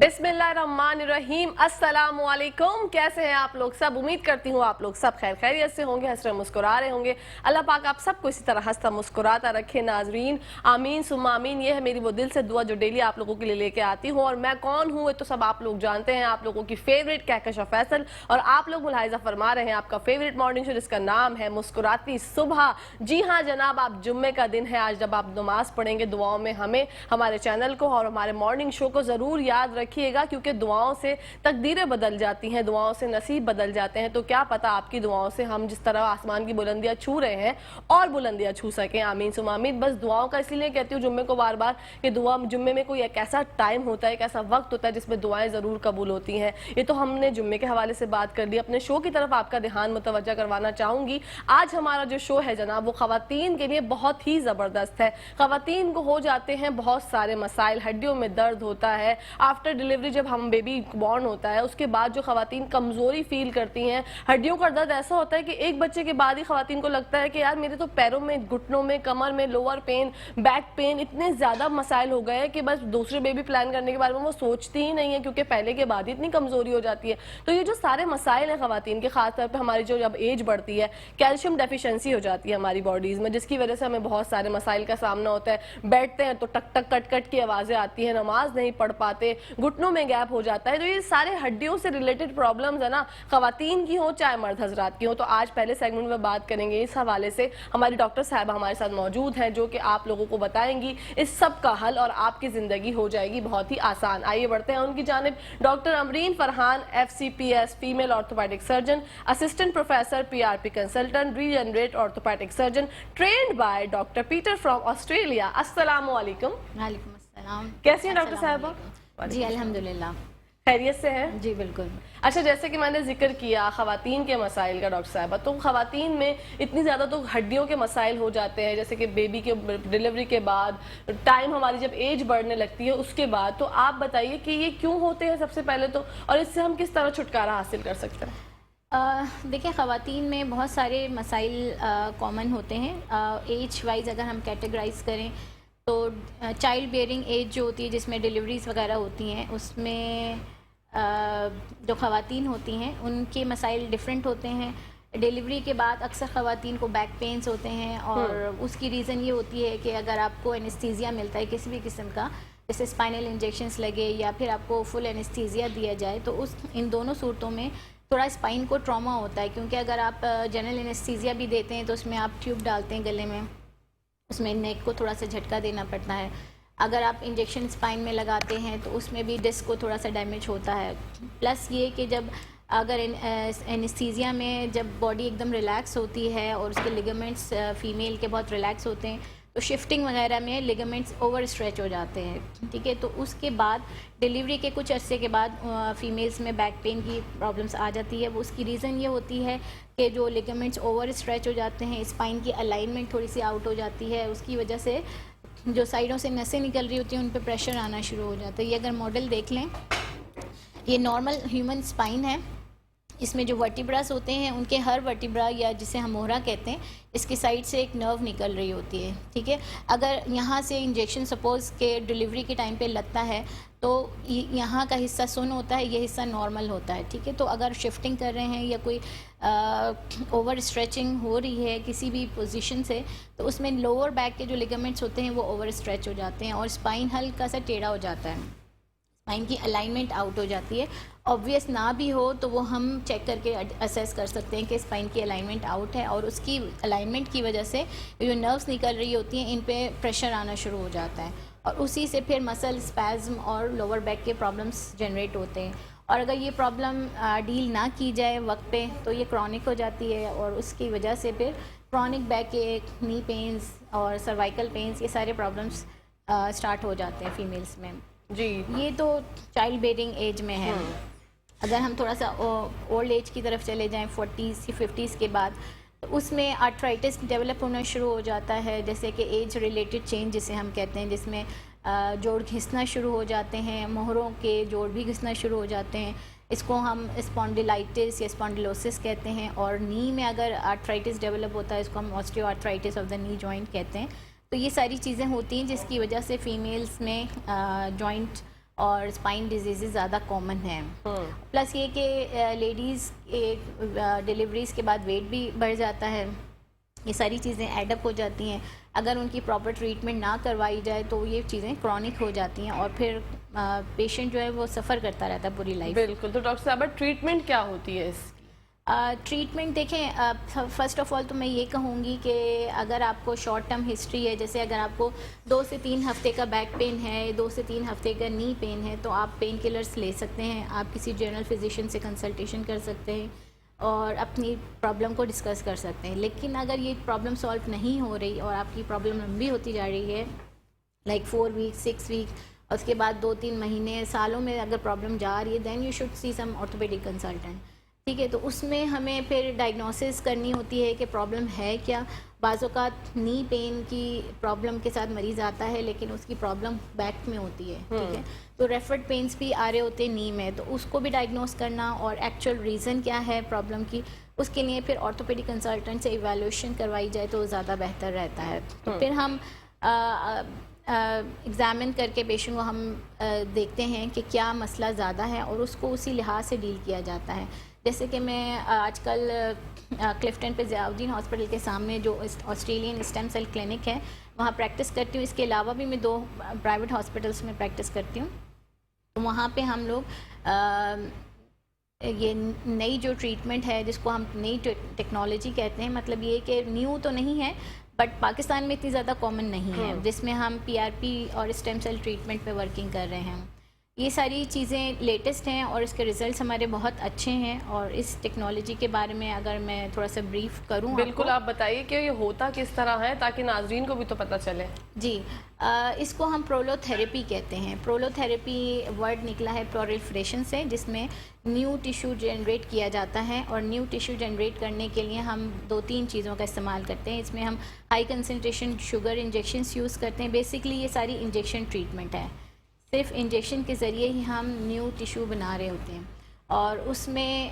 बिस्मिल्लाहिर्रहमानिर्रहीम, अस्सलामुअलैकुम। कैसे हैं आप लोग सब? उम्मीद करती हूँ आप लोग सब खैर खैरियत से होंगे, हंस रहे मुस्कुरा रहे होंगे। अल्लाह पाक आप सबको इसी तरह हंसता मुस्कुराता रखे नाजरीन, आमीन सुम्मा आमीन। ये है मेरी वो दिल से दुआ जो डेली आप लोगों के लिए लेके आती हूँ। और मैं कौन हूँ ये तो सब आप लोग जानते हैं, आप लोगों की फेवरेट कहकशा फैसल। और आप लोग मुलाहिजा फरमा रहे हैं आपका फेवरेट मॉर्निंग शो जिसका नाम है मुस्कुराती सुबह। जी हाँ जनाब, आप जुम्मे का दिन है आज, जब आप नमाज पढ़ेंगे दुआओं में हमें, हमारे चैनल को और हमारे मॉर्निंग शो को ज़रूर याद रखिएगा, क्योंकि दुआओं से तकदीरें बदल जाती हैं, दुआओं से नसीब बदल जाते हैं। तो क्या पता आपकी दुआओं से हम जिस तरह आसमान की बुलंदियां छू रहे हैं और बुलंदियां छू सकें। आमीन सुमा आमीन। बस दुआओं का इसीलिए कहती हूँ जुम्मे को बार बार कि दुआ जुम्मे में कोई एक ऐसा टाइम होता है, एक ऐसा वक्त होता है जिसमें दुआएं ज़रूर कबूल होती हैं। ये तो हमने जुम्मे के हवाले से बात कर ली। अपने शो की तरफ आपका ध्यान मुतवज्जा करवाना चाहूँगी। आज हमारा जो शो है जनाब वो ख़वातीन के लिए बहुत ही ज़बरदस्त है। ख़वातीन को हो जाते हैं बहुत सारे मसाइल, हड्डियों में दर्द होता है आफ्टर डिलीवरी, जब हम बेबी बॉर्न होता है उसके बाद जो ख़वातीन कमज़ोरी फील करती हैं, हड्डियों का दर्द ऐसा होता है कि एक बच्चे के बाद ही ख़वातीन को लगता है कि यार मेरे तो पैरों में, घुटनों में, कमर में, लोअर पेन, बैक पेन, इतने ज़्यादा मसाइल हो गए हैं कि बस दूसरे बेबी प्लान करने के बारे में वो सोचती ही नहीं है, क्योंकि पहले के बाद ही इतनी कमज़ोरी हो जाती है। तो ये जो सारे मसाइल हैं ख़वातीन के, ख़ासतौर पर हमारी जो जब एज बढ़ती है कैल्शियम डेफिशिएंसी हो जाती है हमारी बॉडीज़ में, जिसकी वजह से हमें बहुत सारे मसाइल का सामना होता है। बैठते हैं तो टक टक कट कट की आवाज़ें आती हैं, नमाज नहीं पढ़ पाते, घुटनों में गैप हो जाता है। तो ये सारे हड्डियों से रिलेटेड प्रॉब्लम्स है ना, ख़वातीन की हो चाहे मर्द हजरात की हो। तो आज पहले सेगमेंट में बात करेंगे इस हवाले से। हमारी डॉक्टर साहबा हमारे साथ मौजूद हैं जो कि आप लोगों को बताएंगी इस सब का हल और आपकी ज़िंदगी हो जाएगी बहुत ही आसान। आइए बढ़ते हैं उनकी जानिब। Doctor Amreen Farhan, FCPS female orthopedic surgeon, assistant professor, PRP consultant, regenerate orthopedic surgeon, trained by doctor Peter from Australia. अस्सलामु अलैकुम। वालेकुम अस्सलाम। कैसी हैं डॉक्टर साहबा? जी अल्हम्दुलिल्लाह, खैरियत से है जी बिल्कुल। अच्छा, जैसे कि मैंने जिक्र किया ख़वातीन के मसाइल का डॉक्टर साहबा, तो ख़वातीन में इतनी ज़्यादा तो हड्डियों के मसाइल हो जाते हैं, जैसे कि बेबी के डिलीवरी के बाद, टाइम हमारी जब एज बढ़ने लगती है उसके बाद। तो आप बताइए कि ये क्यों होते हैं सबसे पहले तो, और इससे हम किस तरह छुटकारा हासिल कर सकते हैं? देखिए ख़वातीन में बहुत सारे मसाइल कॉमन होते हैं। एज वाइज अगर हम कैटेगराइज करें तो चाइल्ड बेयरिंग एज जो होती है जिसमें डिलीवरीज़ वगैरह होती हैं, उसमें जो ख़वातीन होती हैं उनके मसाइल डिफरेंट होते हैं। डिलीवरी के बाद अक्सर ख़वातीन को बैक पेन्स होते हैं और उसकी रीज़न ये होती है कि अगर आपको एनेस्थीसिया मिलता है किसी भी किस्म का, जैसे स्पाइनल इंजेक्शंस लगे या फिर आपको फुल एनेस्थीसिया दिया जाए, तो उस इन दोनों सूरतों में थोड़ा स्पाइन को ट्रॉमा होता है। क्योंकि अगर आप जनरल एनेस्थीसिया भी देते हैं तो उसमें आप ट्यूब डालते हैं गले में, उसमें नेक को थोड़ा सा झटका देना पड़ता है। अगर आप इंजेक्शन स्पाइन में लगाते हैं तो उसमें भी डिस्क को थोड़ा सा डैमेज होता है। प्लस ये कि जब अगर एनेस्थीसिया में जब बॉडी एकदम रिलैक्स होती है और उसके लिगामेंट्स फीमेल के बहुत रिलैक्स होते हैं, तो शिफ्टिंग वगैरह में लिगामेंट्स ओवर स्ट्रेच हो जाते हैं, ठीक है। तो उसके बाद डिलीवरी के कुछ अरसे के बाद फीमेल्स में बैक पेन की प्रॉब्लम्स आ जाती है। वो उसकी रीज़न ये होती है कि जो लिगामेंट्स ओवर स्ट्रेच हो जाते हैं, स्पाइन की अलाइनमेंट थोड़ी सी आउट हो जाती है, उसकी वजह से जो साइडों से नसें निकल रही होती हैं उन पर प्रेशर आना शुरू हो जाता है। ये अगर मॉडल देख लें, ये नॉर्मल ह्यूमन स्पाइन है। इसमें जो वर्टिब्रास होते हैं उनके हर वर्टिब्रा या जिसे हम मोहरा कहते हैं, इसकी साइड से एक नर्व निकल रही होती है, ठीक है। अगर यहाँ से इंजेक्शन सपोज़ के डिलीवरी के टाइम पे लगता है तो यहाँ का हिस्सा सुन होता है, ये हिस्सा नॉर्मल होता है, ठीक है। तो अगर शिफ्टिंग कर रहे हैं या कोई ओवर स्ट्रेचिंग हो रही है किसी भी पोजीशन से, तो उसमें लोअर बैक के जो लिगामेंट्स होते हैं वो ओवर स्ट्रेच हो जाते हैं और स्पाइन हल्का सा टेढ़ा हो जाता है, स्पाइन की अलाइनमेंट आउट हो जाती है। ऑब्वियस ना भी हो तो वो हम चेक करके असेस कर सकते हैं कि स्पाइन की अलाइनमेंट आउट है और उसकी अलाइनमेंट की वजह से जो नर्व्स निकल रही होती हैं इन पे प्रेशर आना शुरू हो जाता है और उसी से फिर मसल स्पैज़म और लोअर बैक के प्रॉब्लम्स जनरेट होते हैं। और अगर ये प्रॉब्लम डील ना की जाए वक्त पे तो ये क्रॉनिक हो जाती है और उसकी वजह से फिर क्रॉनिक बैक एक, नी पेन्स और सर्वाइकल पेन्स, ये सारे प्रॉब्लम्स स्टार्ट हो जाते हैं फीमेल्स में जी। ये तो चाइल्ड बेयरिंग एज में है। अगर हम थोड़ा सा ओल्ड एज की तरफ चले जाएं 40s या 50s के बाद, तो उसमें आर्थराइटिस डेवलप होना शुरू हो जाता है, जैसे कि एज रिलेटेड चेंज जिसे हम कहते हैं, जिसमें जोड़ घिसना शुरू हो जाते हैं, मोहरों के जोड़ भी घिसना शुरू हो जाते हैं। इसको हम स्पॉन्डिलाइटिस या स्पॉन्डिलोसिस कहते हैं। और नी में अगर आर्थराइटिस डेवलप होता है इसको हम osteoarthritis of the knee joint कहते हैं। तो ये सारी चीज़ें होती हैं जिसकी वजह से फ़ीमेल्स में जॉइंट और स्पाइन डिजीज़ ज़्यादा कॉमन है। प्लस ये कि लेडीज़ डिलीवरीज़ के बाद वेट भी बढ़ जाता है। ये सारी चीज़ें एडअप हो जाती हैं। अगर उनकी प्रॉपर ट्रीटमेंट ना करवाई जाए तो ये चीज़ें क्रॉनिक हो जाती हैं और फिर पेशेंट जो है वो सफ़र करता रहता है पूरी लाइफ। बिल्कुल। तो डॉक्टर साहब ट्रीटमेंट क्या होती है इसकी? ट्रीटमेंट देखें, फ़र्स्ट ऑफ़ ऑल तो मैं ये कहूँगी कि अगर आपको शॉर्ट टर्म हिस्ट्री है, जैसे अगर आपको 2 से 3 हफ़्ते का बैक पेन है, 2 से 3 हफ़्ते का नी पेन है, तो आप पेन किलर्स ले सकते हैं। आप किसी जनरल फिजिशियन से कंसल्टेशन कर सकते हैं और अपनी प्रॉब्लम को डिस्कस कर सकते हैं। लेकिन अगर ये प्रॉब्लम सॉल्व नहीं हो रही और आपकी प्रॉब्लम लंबी होती जा रही है, लाइक 4 वीक 6 वीक, और उसके बाद 2-3 महीने सालों में अगर प्रॉब्लम जा रही है, then you should see some orthopedic consultant. ठीक है, तो उसमें हमें फिर डायग्नोसिस करनी होती है कि प्रॉब्लम है क्या। बाज़ औक़ात नी पेन की प्रॉब्लम के साथ मरीज़ आता है लेकिन उसकी प्रॉब्लम बैक में होती है। ठीक है, तो रेफर्ड पेन्स भी आ रहे होते हैं नी में, तो उसको भी डायग्नोस करना और एक्चुअल रीज़न क्या है प्रॉब्लम की, उसके लिए फिर ऑर्थोपेडिक कंसल्टेंट से इवैल्यूएशन करवाई जाए तो ज़्यादा बेहतर रहता है। तो फिर हम एग्ज़ामिन करके पेशेंट को हम देखते हैं कि क्या मसला ज़्यादा है और उसको उसी लिहाज से डील किया जाता है। जैसे कि मैं आजकल क्लिफ्टन पे ज़ियाउद्दीन हॉस्पिटल के सामने जो ऑस्ट्रेलियन स्टेम सेल क्लिनिक है वहाँ प्रैक्टिस करती हूँ। इसके अलावा भी मैं 2 प्राइवेट हॉस्पिटल्स में प्रैक्टिस करती हूँ। तो वहाँ पे हम लोग ये नई जो ट्रीटमेंट है जिसको हम नई टेक्नोलॉजी कहते हैं, मतलब ये कि न्यू तो नहीं है बट पाकिस्तान में इतनी ज़्यादा कॉमन नहीं है, जिसमें हम PRP और स्टेम सेल ट्रीटमेंट पे वर्किंग कर रहे हैं। ये सारी चीज़ें लेटेस्ट हैं और इसके रिज़ल्ट्स हमारे बहुत अच्छे हैं। और इस टेक्नोलॉजी के बारे में अगर मैं थोड़ा सा ब्रीफ करूं, बिल्कुल आप बताइए कि ये होता किस तरह है ताकि नाजरीन को भी तो पता चले। जी, इसको हम प्रोलोथेरेपी कहते हैं। प्रोलोथेरेपी वर्ड निकला है प्रोलिफरेशन से, जिसमें न्यू टिश्यू जनरेट किया जाता है और न्यू टिश्यू जनरेट करने के लिए हम 2-3 चीज़ों का इस्तेमाल करते हैं। इसमें हम high concentration sugar injections use करते हैं। बेसिकली ये सारी इंजेक्शन ट्रीटमेंट है, सिर्फ इंजेक्शन के ज़रिए ही हम न्यू टिश्यू बना रहे होते हैं। और उसमें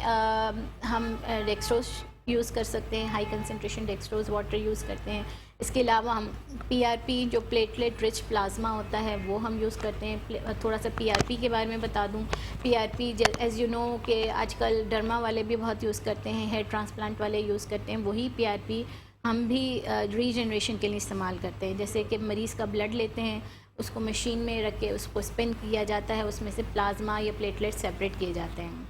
हम डेक्सट्रोज यूज़ कर सकते हैं, high concentration dextrose water use करते हैं। इसके अलावा हम PRP जो प्लेटलेट रिच प्लाज्मा होता है वो हम यूज़ करते हैं। थोड़ा सा PRP के बारे में बता दूं। PRP एज़ यू नो कि आजकल डर्मा वाले भी बहुत यूज़ करते हैं, हेयर ट्रांसप्लांट वाले यूज़ करते हैं। वही PRP हम भी रीजनरेशन के लिए इस्तेमाल करते हैं। जैसे कि मरीज़ का ब्लड लेते हैं, उसको मशीन में रख के उसको स्पिन किया जाता है, उसमें से प्लाज्मा या प्लेटलेट सेपरेट किए जाते हैं।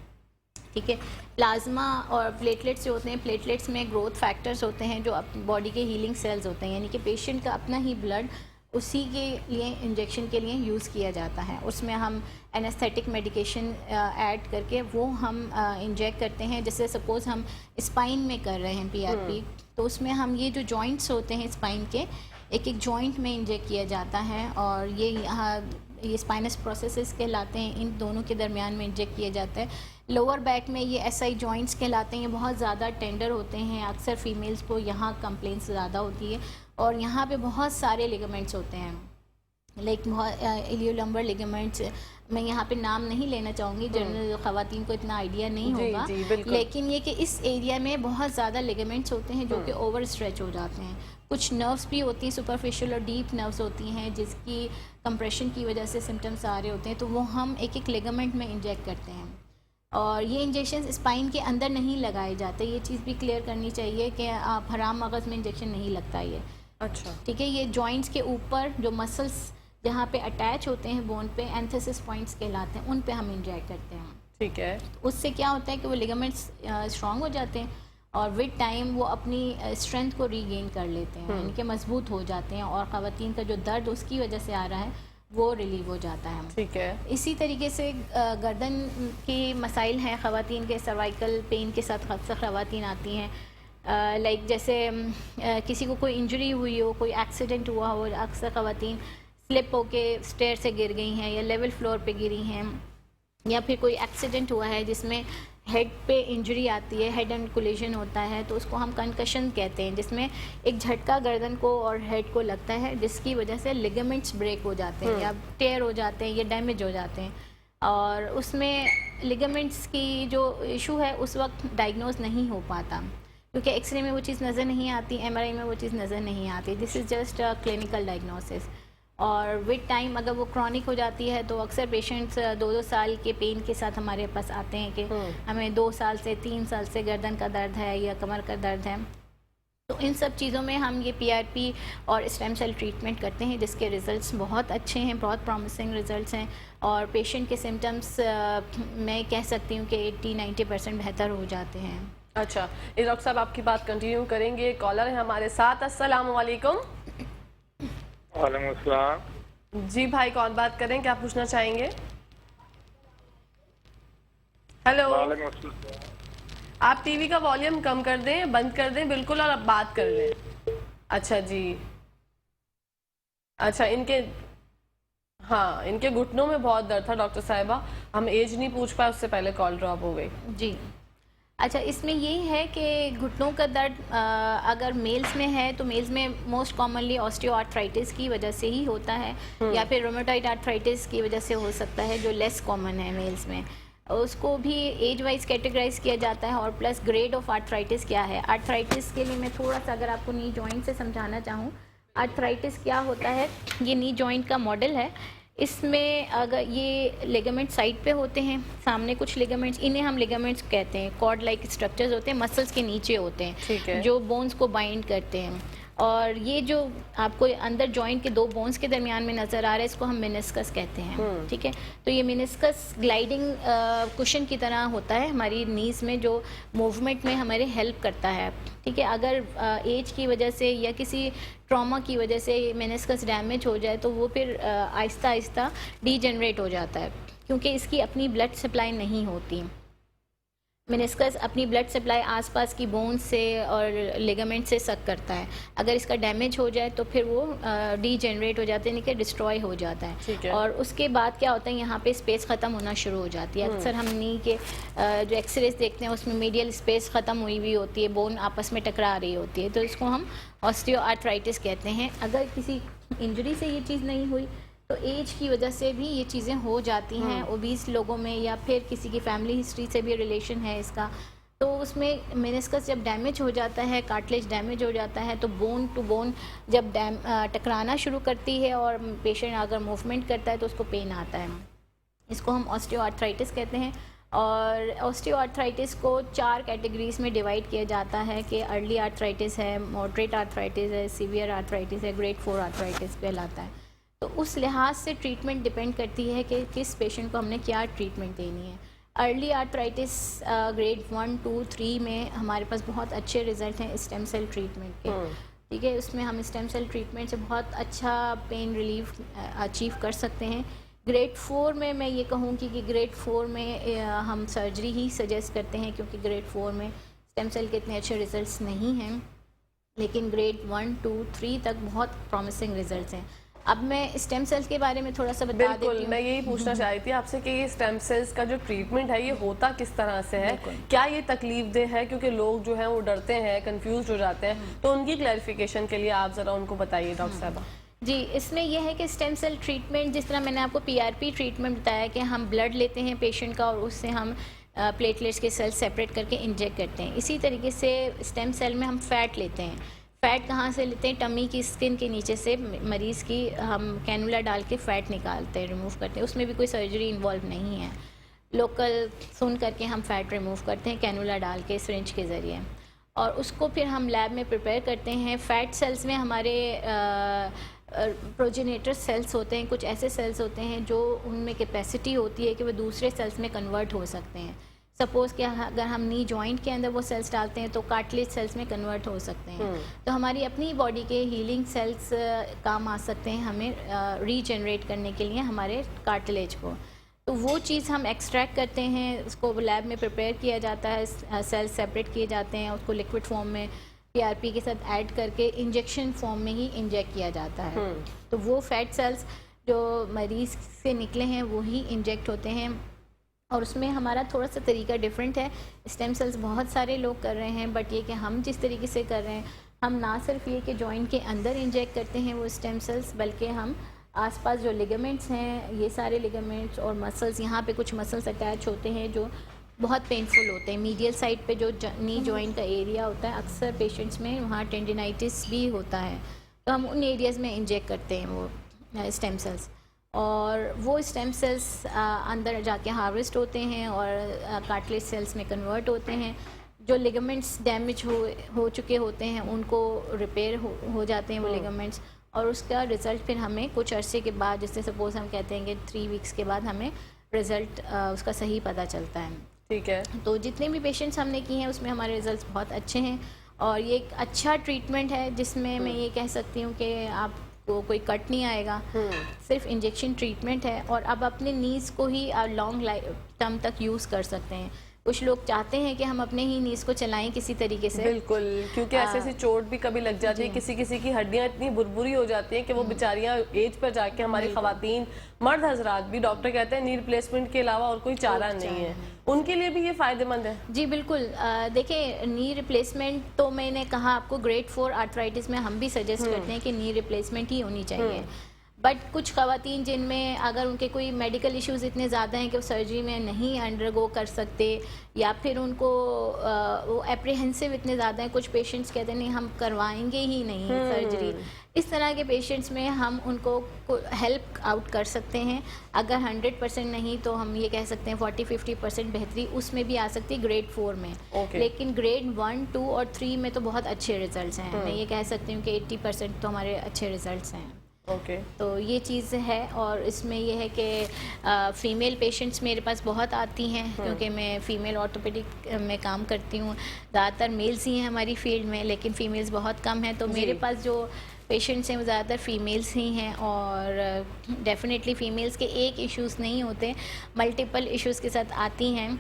ठीक है, प्लाज्मा और प्लेटलेट्स जो होते हैं, प्लेटलेट्स में ग्रोथ फैक्टर्स होते हैं जो बॉडी के हीलिंग सेल्स होते हैं, यानी कि पेशेंट का अपना ही ब्लड उसी के लिए इंजेक्शन के लिए यूज़ किया जाता है। उसमें हम एनेस्थेटिक मेडिकेशन ऐड करके वो हम इंजेक्ट करते हैं। जैसे सपोज़ हम स्पाइन में कर रहे हैं PRP, तो उसमें हम ये जो जॉइंट्स होते हैं स्पाइन के, एक एक जॉइंट में इंजेक्ट किया जाता है और ये स्पाइनस प्रोसेसेस कहलाते हैं, इन दोनों के दरमियान में इंजेक्ट किया जाता है। लोअर बैक में ये SI जॉइंट्स कहलाते हैं, ये बहुत ज़्यादा टेंडर होते हैं। अक्सर फीमेल्स को यहाँ कंप्लेंट्स ज़्यादा होती है और यहाँ पे बहुत सारे लिगामेंट्स होते हैं, लाइक इलियोलम्बर लिगामेंट्स। मैं यहाँ पे नाम नहीं लेना चाहूँगी, जनरल ख़वातीन को इतना आइडिया नहीं होगा, लेकिन ये कि इस एरिया में बहुत ज़्यादा लिगामेंट्स होते हैं जो कि ओवर स्ट्रेच हो जाते हैं। कुछ नर्व्स भी होती हैं, सुपरफिशियल और डीप नर्व्स होती हैं जिसकी कंप्रेशन की वजह से सिम्टम्स आ रहे होते हैं, तो वो हम एक एक लिगामेंट में इंजेक्ट करते हैं। और ये इंजेक्शन स्पाइन के अंदर नहीं लगाए जाते, ये चीज़ भी क्लियर करनी चाहिए कि आप हराम मगज़ में इंजेक्शन नहीं लगता ये। अच्छा, ठीक है, ये जॉइंट्स के ऊपर जो मसल्स जहाँ पे अटैच होते हैं बोन पे, एंथेसिस पॉइंट्स कहलाते हैं, उन पे हम इंजेक्ट करते हैं। ठीक है, उससे क्या होता है कि वो लिगामेंट्स स्ट्रॉन्ग हो जाते हैं और विद टाइम वो अपनी स्ट्रेंथ को रीगेन कर लेते हैं, यानी कि मजबूत हो जाते हैं और ख़वातीन का जो दर्द उसकी वजह से आ रहा है वो रिलीव हो जाता है। ठीक है, इसी तरीके से गर्दन के मसाइल हैं ख़वातीन के, सर्वाइकल पेन के साथ अक्सर ख़वातीन आती हैं। लाइक जैसे किसी को कोई इंजरी हुई हो, कोई एक्सीडेंट हुआ हो, अक्सर ख़वातीन स्लिप होके स्टेयर से गिर गई हैं या लेवल फ्लोर पे गिरी हैं, या फिर कोई एक्सीडेंट हुआ है जिसमें हेड पे इंजरी आती है, हेड एंड कोलिजन होता है, तो उसको हम कंकशन कहते हैं, जिसमें एक झटका गर्दन को और हेड को लगता है जिसकी वजह से लिगामेंट्स ब्रेक हो जाते हैं या टेयर हो जाते हैं या डैमेज हो जाते हैं। और उसमें लिगामेंट्स की जो इशू है उस वक्त डायग्नोज नहीं हो पाता क्योंकि एक्सरे में वो चीज़ नज़र नहीं आती, MRI में वो चीज़ नज़र नहीं आती। This is just a clinical diagnosis. और विद टाइम अगर वो क्रॉनिक हो जाती है तो अक्सर पेशेंट्स 2-2 साल के पेन के साथ हमारे पास आते हैं कि हमें 2 साल से 3 साल से गर्दन का दर्द है या कमर का दर्द है। तो इन सब चीज़ों में हम ये PRP और स्टेम सेल ट्रीटमेंट करते हैं जिसके रिज़ल्ट्स बहुत अच्छे हैं, बहुत प्रॉमिसिंग रिज़ल्ट्स हैं और पेशेंट के सिम्टम्स मैं कह सकती हूँ कि 80-90% बेहतर हो जाते हैं। अच्छा, ये डॉक्टर साहब आपकी बात कंटिन्यू करेंगे। कॉलर है हमारे साथ। अस्सलाम वालेकुम। वालेकुम अस्सलाम। जी भाई, कौन बात करें, क्या पूछना चाहेंगे? हेलो, वालेकुम अस्सलाम। आप टीवी का वॉल्यूम कम कर दें, बंद कर दें बिल्कुल, और अब बात कर लें। अच्छा जी, अच्छा इनके घुटनों में बहुत दर्द था डॉक्टर साहिबा, हम एज नहीं पूछ पाए, उससे पहले कॉल ड्रॉप हो गई। जी, अच्छा, इसमें यही है कि घुटनों का दर्द अगर मेल्स में है तो मेल्स में मोस्ट कॉमनली ऑस्टियोआर्थराइटिस की वजह से ही होता है या फिर रोमेटॉइड आर्थराइटिस की वजह से हो सकता है, जो लेस कॉमन है मेल्स में। उसको भी एज वाइज कैटेगराइज किया जाता है और प्लस ग्रेड ऑफ आर्थराइटिस क्या है। आर्थराइटिस के लिए मैं थोड़ा सा अगर आपको नी जॉइंट से समझाना चाहूँ, आर्थराइटिस क्या होता है, ये नी जॉइंट का मॉडल है। इसमें अगर ये लिगामेंट साइड पे होते हैं, सामने कुछ लिगामेंट्स, इन्हें हम लिगामेंट्स कहते हैं, कॉर्ड लाइक स्ट्रक्चर्स होते हैं, मसल्स के नीचे होते हैं, ठीक है, जो बोन्स को बाइंड करते हैं। और ये जो आपको अंदर जॉइंट के 2 बोन्स के दरमियान में नज़र आ रहा है, इसको हम मेनिस्कस कहते हैं। ठीक है, तो ये मेनिस्कस ग्लाइडिंग कुशन की तरह होता है हमारी नीज में, जो मूवमेंट में हमारे हेल्प करता है। ठीक है, अगर एज की वजह से या किसी ट्रॉमा की वजह से मेनिस्कस डैमेज हो जाए तो वो फिर आहिस्ता आहिस्ता डीजनरेट हो जाता है, क्योंकि इसकी अपनी ब्लड सप्लाई नहीं होती। मेनिस्कस अपनी ब्लड सप्लाई आसपास की बोन्स से और लिगामेंट से सक करता है। अगर इसका डैमेज हो जाए तो फिर वो डीजनरेट हो जाते हैं, यानी कि डिस्ट्रॉय हो जाता है। और उसके बाद क्या होता है, यहाँ पे स्पेस ख़त्म होना शुरू हो जाती है। अक्सर हम नी के जो एक्सरेज देखते हैं उसमें मीडियल स्पेस ख़त्म हुई हुई होती है, बोन आपस में टकरा रही होती है, तो इसको हम ऑस्टियोआर्थराइटिस कहते हैं। अगर किसी इंजरी से ये चीज़ नहीं हुई तो एज की वजह से भी ये चीज़ें हो जाती हैं ओबीस लोगों में, या फिर किसी की फैमिली हिस्ट्री से भी रिलेशन है इसका। तो उसमें मेनिस्कस जब डैमेज हो जाता है, कार्टिलेज डैमेज हो जाता है, तो बोन टू बोन जब टकराना शुरू करती है और पेशेंट अगर मूवमेंट करता है तो उसको पेन आता है। इसको हम ऑस्टियोआर्थराइटिस कहते हैं। और ऑस्टियोआर्थराइटिस को 4 कैटेगरीज में डिवाइड किया जाता है कि अर्ली आर्थराइटिस है, मॉडरेट आर्थराइटिस है, सीवियर आर्थराइटिस है, ग्रेड 4 आर्थराइटिस कहलाता है। तो उस लिहाज से ट्रीटमेंट डिपेंड करती है कि किस पेशेंट को हमने क्या ट्रीटमेंट देनी है। अर्ली आर्थराइटिस ग्रेड 1, 2, 3 में हमारे पास बहुत अच्छे रिजल्ट हैं स्टेम सेल ट्रीटमेंट के। ठीक है, उसमें हम स्टेम सेल ट्रीटमेंट से बहुत अच्छा पेन रिलीफ अचीव कर सकते हैं। ग्रेड 4 में मैं ये कहूँगी कि ग्रेड 4 में हम सर्जरी ही सजेस्ट करते हैं, क्योंकि ग्रेड 4 में स्टेम सेल के इतने अच्छे रिजल्ट्स नहीं हैं, लेकिन ग्रेड 1, 2, 3 तक बहुत प्रॉमिसिंग रिजल्ट्स हैं। अब मैं स्टेम सेल्स के बारे में थोड़ा सा बता देती हूँ। मैं यही पूछना चाह रही थी आपसे कि ये स्टेम सेल्स का जो ट्रीटमेंट है ये होता किस तरह से है, क्या ये तकलीफ दे है, क्योंकि लोग जो हैं वो डरते हैं, कंफ्यूज हो जाते हैं, तो उनकी क्लैरिफिकेशन के लिए आप ज़रा उनको बताइए डॉक्टर साहब। जी, इसमें यह है कि स्टेम सेल ट्रीटमेंट, जिस तरह मैंने आपको PRP ट्रीटमेंट बताया कि हम ब्लड लेते हैं पेशेंट का और उससे हम प्लेटलेट्स के सेल सेपरेट करके इंजेक्ट करते हैं, इसी तरीके से स्टेम सेल में हम फ़ैट लेते हैं। फ़ैट कहाँ से लेते हैं, टमी की स्किन के नीचे से मरीज़ की हम कैनुला डाल के फ़ैट निकालते हैं, रिमूव करते हैं। उसमें भी कोई सर्जरी इन्वॉल्व नहीं है, लोकल सुन करके हम फ़ैट रिमूव करते हैं कैनुला डाल के सिरिंज के ज़रिए, और उसको फिर हम लैब में प्रिपेयर करते हैं। फ़ैट सेल्स में हमारे प्रोजेनेटर सेल्स होते हैं, कुछ ऐसे सेल्स होते हैं जो उनमें कैपेसिटी होती है कि वो दूसरे सेल्स में कन्वर्ट हो सकते हैं। सपोज़ कि अगर हम नी जॉइंट के अंदर वो सेल्स डालते हैं तो कार्टिलेज सेल्स में कन्वर्ट हो सकते हैं। तो हमारी अपनी बॉडी के हीलिंग सेल्स काम आ सकते हैं हमें रीजनरेट करने के लिए हमारे कार्टिलेज को। तो वो चीज़ हम एक्सट्रैक्ट करते हैं, उसको लैब में प्रिपेयर किया जाता है, सेल्स सेपरेट किए जाते हैं, उसको लिक्विड फॉर्म में PRP के साथ ऐड करके इंजेक्शन फॉर्म में ही इंजेक्ट किया जाता है। तो वो फैट सेल्स जो मरीज़ से निकले हैं वो ही इंजेक्ट होते हैं, और उसमें हमारा थोड़ा सा तरीका डिफरेंट है। स्टेम सेल्स बहुत सारे लोग कर रहे हैं, बट ये कि हम जिस तरीके से कर रहे हैं, हम ना सिर्फ ये कि जॉइंट के अंदर इंजेक्ट करते हैं वो स्टेम सेल्स, बल्कि हम आसपास जो लिगामेंट्स हैं, ये सारे लिगामेंट्स और मसल्स, यहाँ पे कुछ मसल्स अटैच होते हैं जो बहुत पेनफुल होते हैं। मीडियल साइड पे जो नी जॉइंट का एरिया होता है, अक्सर पेशेंट्स में वहाँ टेंडिनाइटिस भी होता है, तो हम उन एरियाज़ में इंजेक्ट करते हैं वो। स्टेम सेल्स, और वो स्टेम सेल्स अंदर जाके हार्वेस्ट होते हैं और कार्टिलेज सेल्स में कन्वर्ट होते हैं। जो लिगामेंट्स डैमेज हो चुके होते हैं उनको रिपेयर हो जाते हैं वो लिगामेंट्स, और उसका रिज़ल्ट फिर हमें कुछ अरसे के बाद, जैसे सपोज हम कहते हैं कि 3 वीक्स के बाद हमें रिज़ल्ट उसका सही पता चलता है। ठीक है। तो जितने भी पेशेंट्स हमने किए हैं उसमें हमारे रिजल्ट्स बहुत अच्छे हैं, और ये एक अच्छा ट्रीटमेंट है जिसमें मैं ये कह सकती हूँ कि आपको कोई कट नहीं आएगा, सिर्फ इंजेक्शन ट्रीटमेंट है, और अब अपने नीज़ को ही लॉन्ग टर्म तक यूज़ कर सकते हैं। कुछ लोग चाहते हैं कि हम अपने ही नीज़ को चलाएं किसी तरीके से। बिल्कुल, क्योंकि ऐसी चोट भी कभी लग जाती है, किसी किसी की हड्डियां इतनी बुरबुरी हो जाती हैं कि वो बेचारियां एज पर जाके, हमारी खवातीन मर्द हजरात भी, डॉक्टर कहते हैं नी रिप्लेसमेंट के अलावा और कोई चारा नहीं है, उनके लिए भी ये फायदेमंद है। जी बिल्कुल। देखिए, नी रिप्लेसमेंट तो मैंने कहा आपको ग्रेड 4 आर्थराइटिस में हम भी सजेस्ट करते हैं कि नी रिप्लेसमेंट ही होनी चाहिए। बट कुछ खवातीन जिनमें अगर उनके कोई मेडिकल इश्यूज इतने ज़्यादा हैं कि वो सर्जरी में नहीं अंडरगो कर सकते, या फिर उनको वो एप्रीहेंसिव इतने ज़्यादा हैं, कुछ पेशेंट्स कहते हैं नहीं हम करवाएंगे ही नहीं सर्जरी, इस तरह के पेशेंट्स में हम उनको हेल्प आउट कर सकते हैं। अगर 100% नहीं तो हम ये कह सकते हैं 40-50% बेहतरी उसमें भी आ सकती है ग्रेड 4 में। लेकिन ग्रेड 1, 2 और 3 में तो बहुत अच्छे रिजल्ट्स हैं। मैं ये कह सकती हूँ कि 80% तो हमारे अच्छे रिजल्ट्स हैं। तो ये चीज़ है, और इसमें ये है कि फ़ीमेल पेशेंट्स मेरे पास बहुत आती हैं, क्योंकि मैं फ़ीमेल ऑर्थोपेडिक में काम करती हूँ। ज़्यादातर मेल्स ही हैं हमारी फील्ड में, लेकिन फ़ीमेल्स बहुत कम हैं। तो मेरे पास जो पेशेंट्स हैं वो ज़्यादातर फ़ीमेल्स ही हैं, और डेफिनेटली फ़ीमेल्स के एक इश्यूज़ नहीं होते, मल्टीपल इश्यूज़ के साथ आती हैं।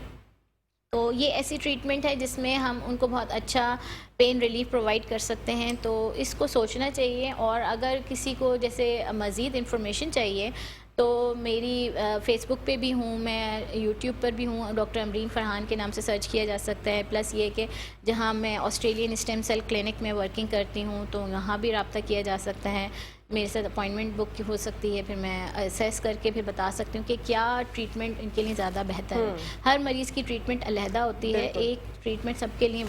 तो ये ऐसी ट्रीटमेंट है जिसमें हम उनको बहुत अच्छा पेन रिलीफ प्रोवाइड कर सकते हैं, तो इसको सोचना चाहिए। और अगर किसी को जैसे मज़ीद इन्फॉर्मेशन चाहिए तो मेरी फेसबुक पे भी हूँ, मैं यूट्यूब पर भी हूँ, डॉक्टर अमरीन फ़रहान के नाम से सर्च किया जा सकता है। प्लस ये कि जहाँ मैं ऑस्ट्रेलियन स्टेम सेल क्लिनिक में वर्किंग करती हूँ तो यहाँ भी रब्ता किया जा सकता है, मेरे साथ अपॉइंटमेंट बुक हो सकती है, फिर मैं असेस करके फिर बता सकती हूँ कि क्या ट्रीटमेंट इनके लिए ज़्यादा बेहतर है। हर मरीज़ की ट्रीटमेंट अलहदा होती है, एक ट्रीटमेंट सबके लिए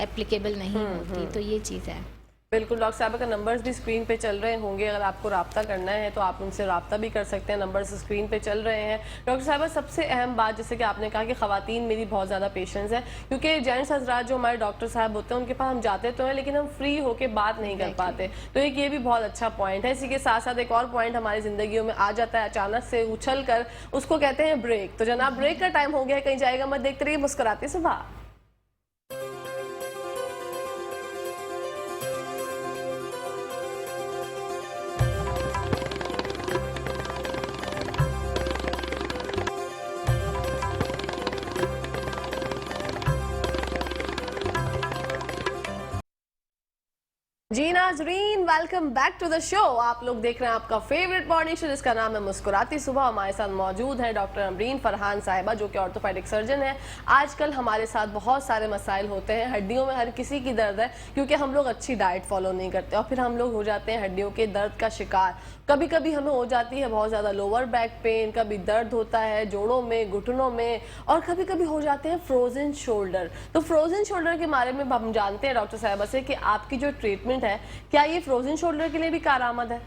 एप्लीकेबल नहीं होती, तो ये चीज़ है। बिल्कुल, डॉक्टर साहब का नंबर्स भी स्क्रीन पे चल रहे होंगे, अगर आपको रब्ता करना है तो आप उनसे रब्ता भी कर सकते हैं, नंबर्स स्क्रीन पे चल रहे हैं। डॉक्टर साहब, सबसे अहम बात जैसे कि आपने कहा कि ख़वातीन मेरी बहुत ज़्यादा पेशेंट्स हैं, क्योंकि जेंट्स हजरात जो हमारे डॉक्टर साहब होते हैं उनके पास हम जाते तो हैं लेकिन हम फ्री होकर बात नहीं कर पाते, तो एक ये भी बहुत अच्छा पॉइंट है। इसी के साथ साथ एक और पॉइंट हमारी ज़िंदगियों में आ जाता है अचानक से उछल कर, उसको कहते हैं ब्रेक। तो जनाब, ब्रेक का टाइम हो गया है, कहीं जाएगा मत, देखते रहिए मुस्कुराते सुबह। जी नाजरीन, welcome back to the show. आप लोग देख रहे हैं आपका फेवरेट मॉर्निंग शो जिसका नाम है मुस्कुराती सुबह। हमारे साथ मौजूद है डॉक्टर अमरीन फ़रहान साहिबा, जो कि ऑर्थोपेडिक सर्जन है। आजकल हमारे साथ बहुत सारे मसाइल होते हैं, हड्डियों में हर किसी की दर्द है, क्योंकि हम लोग अच्छी डाइट फॉलो नहीं करते और फिर हम लोग हो जाते हैं हड्डियों के दर्द का शिकार। कभी कभी हमें हो जाती है बहुत ज़्यादा लोअर बैक पेन, कभी दर्द होता है जोड़ों में, घुटनों में, और कभी कभी हो जाते हैं फ्रोजन शोल्डर। तो फ्रोजन शोल्डर के बारे में हम जानते हैं डॉक्टर साहिबा से कि आपकी जो ट्रीटमेंट है, क्या ये फ्रोजन शोल्डर के लिए भी कारआमद है?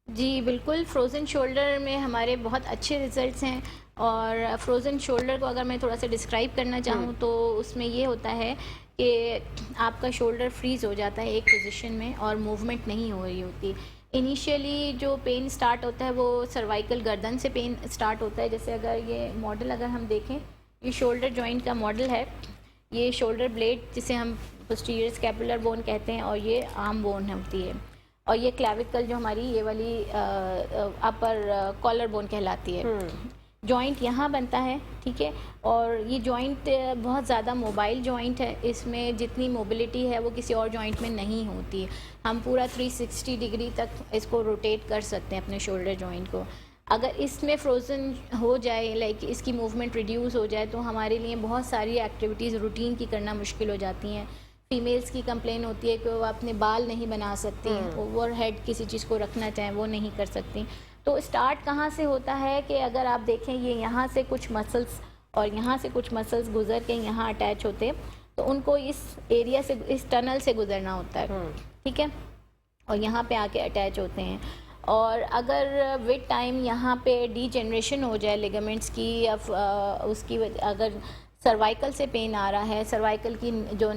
जी बिल्कुल, फ्रोज़न शोल्डर में हमारे बहुत अच्छे रिजल्ट्स हैं। और फ्रोज़न शोल्डर को अगर मैं थोड़ा सा डिस्क्राइब करना चाहूँ तो उसमें ये होता है कि आपका शोल्डर फ्रीज़ हो जाता है एक पोजीशन में और मूवमेंट नहीं हो रही होती। इनिशियली जो पेन स्टार्ट होता है वो सर्वाइकल गर्दन से पेन स्टार्ट होता है। जैसे अगर ये मॉडल अगर हम देखें, ये शोल्डर जॉइंट का मॉडल है, ये शोल्डर ब्लेड जिसे हम पोस्टीरियर स्कैपुलर बोन कहते हैं, और ये आर्म बोन होती है, और ये क्लैविकल जो हमारी ये वाली अपर कॉलर बोन कहलाती है। जॉइंट यहाँ बनता है, ठीक है। और ये जॉइंट बहुत ज़्यादा मोबाइल जॉइंट है, इसमें जितनी मोबिलिटी है वो किसी और जॉइंट में नहीं होती। हम पूरा 360 डिग्री तक इसको रोटेट कर सकते हैं अपने शोल्डर जॉइंट को। अगर इसमें फ्रोज़न हो जाए, लाइक इसकी मूवमेंट रिड्यूस हो जाए, तो हमारे लिए बहुत सारी एक्टिविटीज़ रूटीन की करना मुश्किल हो जाती हैं। फीमेल्स की कंप्लेन होती है कि वो अपने बाल नहीं बना सकती, ओवर हेड किसी चीज़ को रखना चाहें वो नहीं कर सकती। तो स्टार्ट कहाँ से होता है कि अगर आप देखें, ये यहाँ से कुछ मसल्स और यहाँ से कुछ मसल्स गुजर के यहाँ अटैच होते हैं, तो उनको इस एरिया से, इस टनल से गुजरना होता है, ठीक है, और यहाँ पे आके अटैच होते हैं। और अगर विद टाइम यहाँ पे डीजेनरेशन हो जाए लिगामेंट्स की या उसकी अगर सर्वाइकल से पेन आ रहा है, सर्वाइकल की जो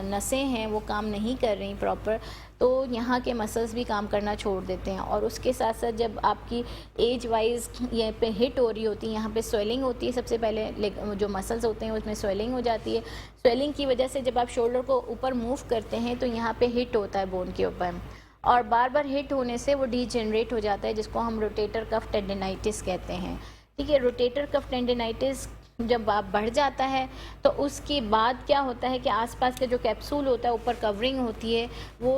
नसें हैं वो काम नहीं कर रही प्रॉपर, तो यहाँ के मसल्स भी काम करना छोड़ देते हैं। और उसके साथ साथ जब आपकी एज वाइज ये पे हिट हो रही होती है, यहाँ पे स्वेलिंग होती है, सबसे पहले जो मसल्स होते हैं उसमें स्वेलिंग हो जाती है। स्वेलिंग की वजह से जब आप शोल्डर को ऊपर मूव करते हैं तो यहाँ पे हिट होता है बोन के ऊपर, और बार बार हिट होने से वो डीजेनरेट हो जाता है, जिसको हम रोटेटर कफ टेंडिनाइटिस कहते हैं। ठीक है, रोटेटर कफ टेंडिनाइटिस जब आप बढ़ जाता है तो उसके बाद क्या होता है कि आसपास का जो कैप्सूल होता है, ऊपर कवरिंग होती है, वो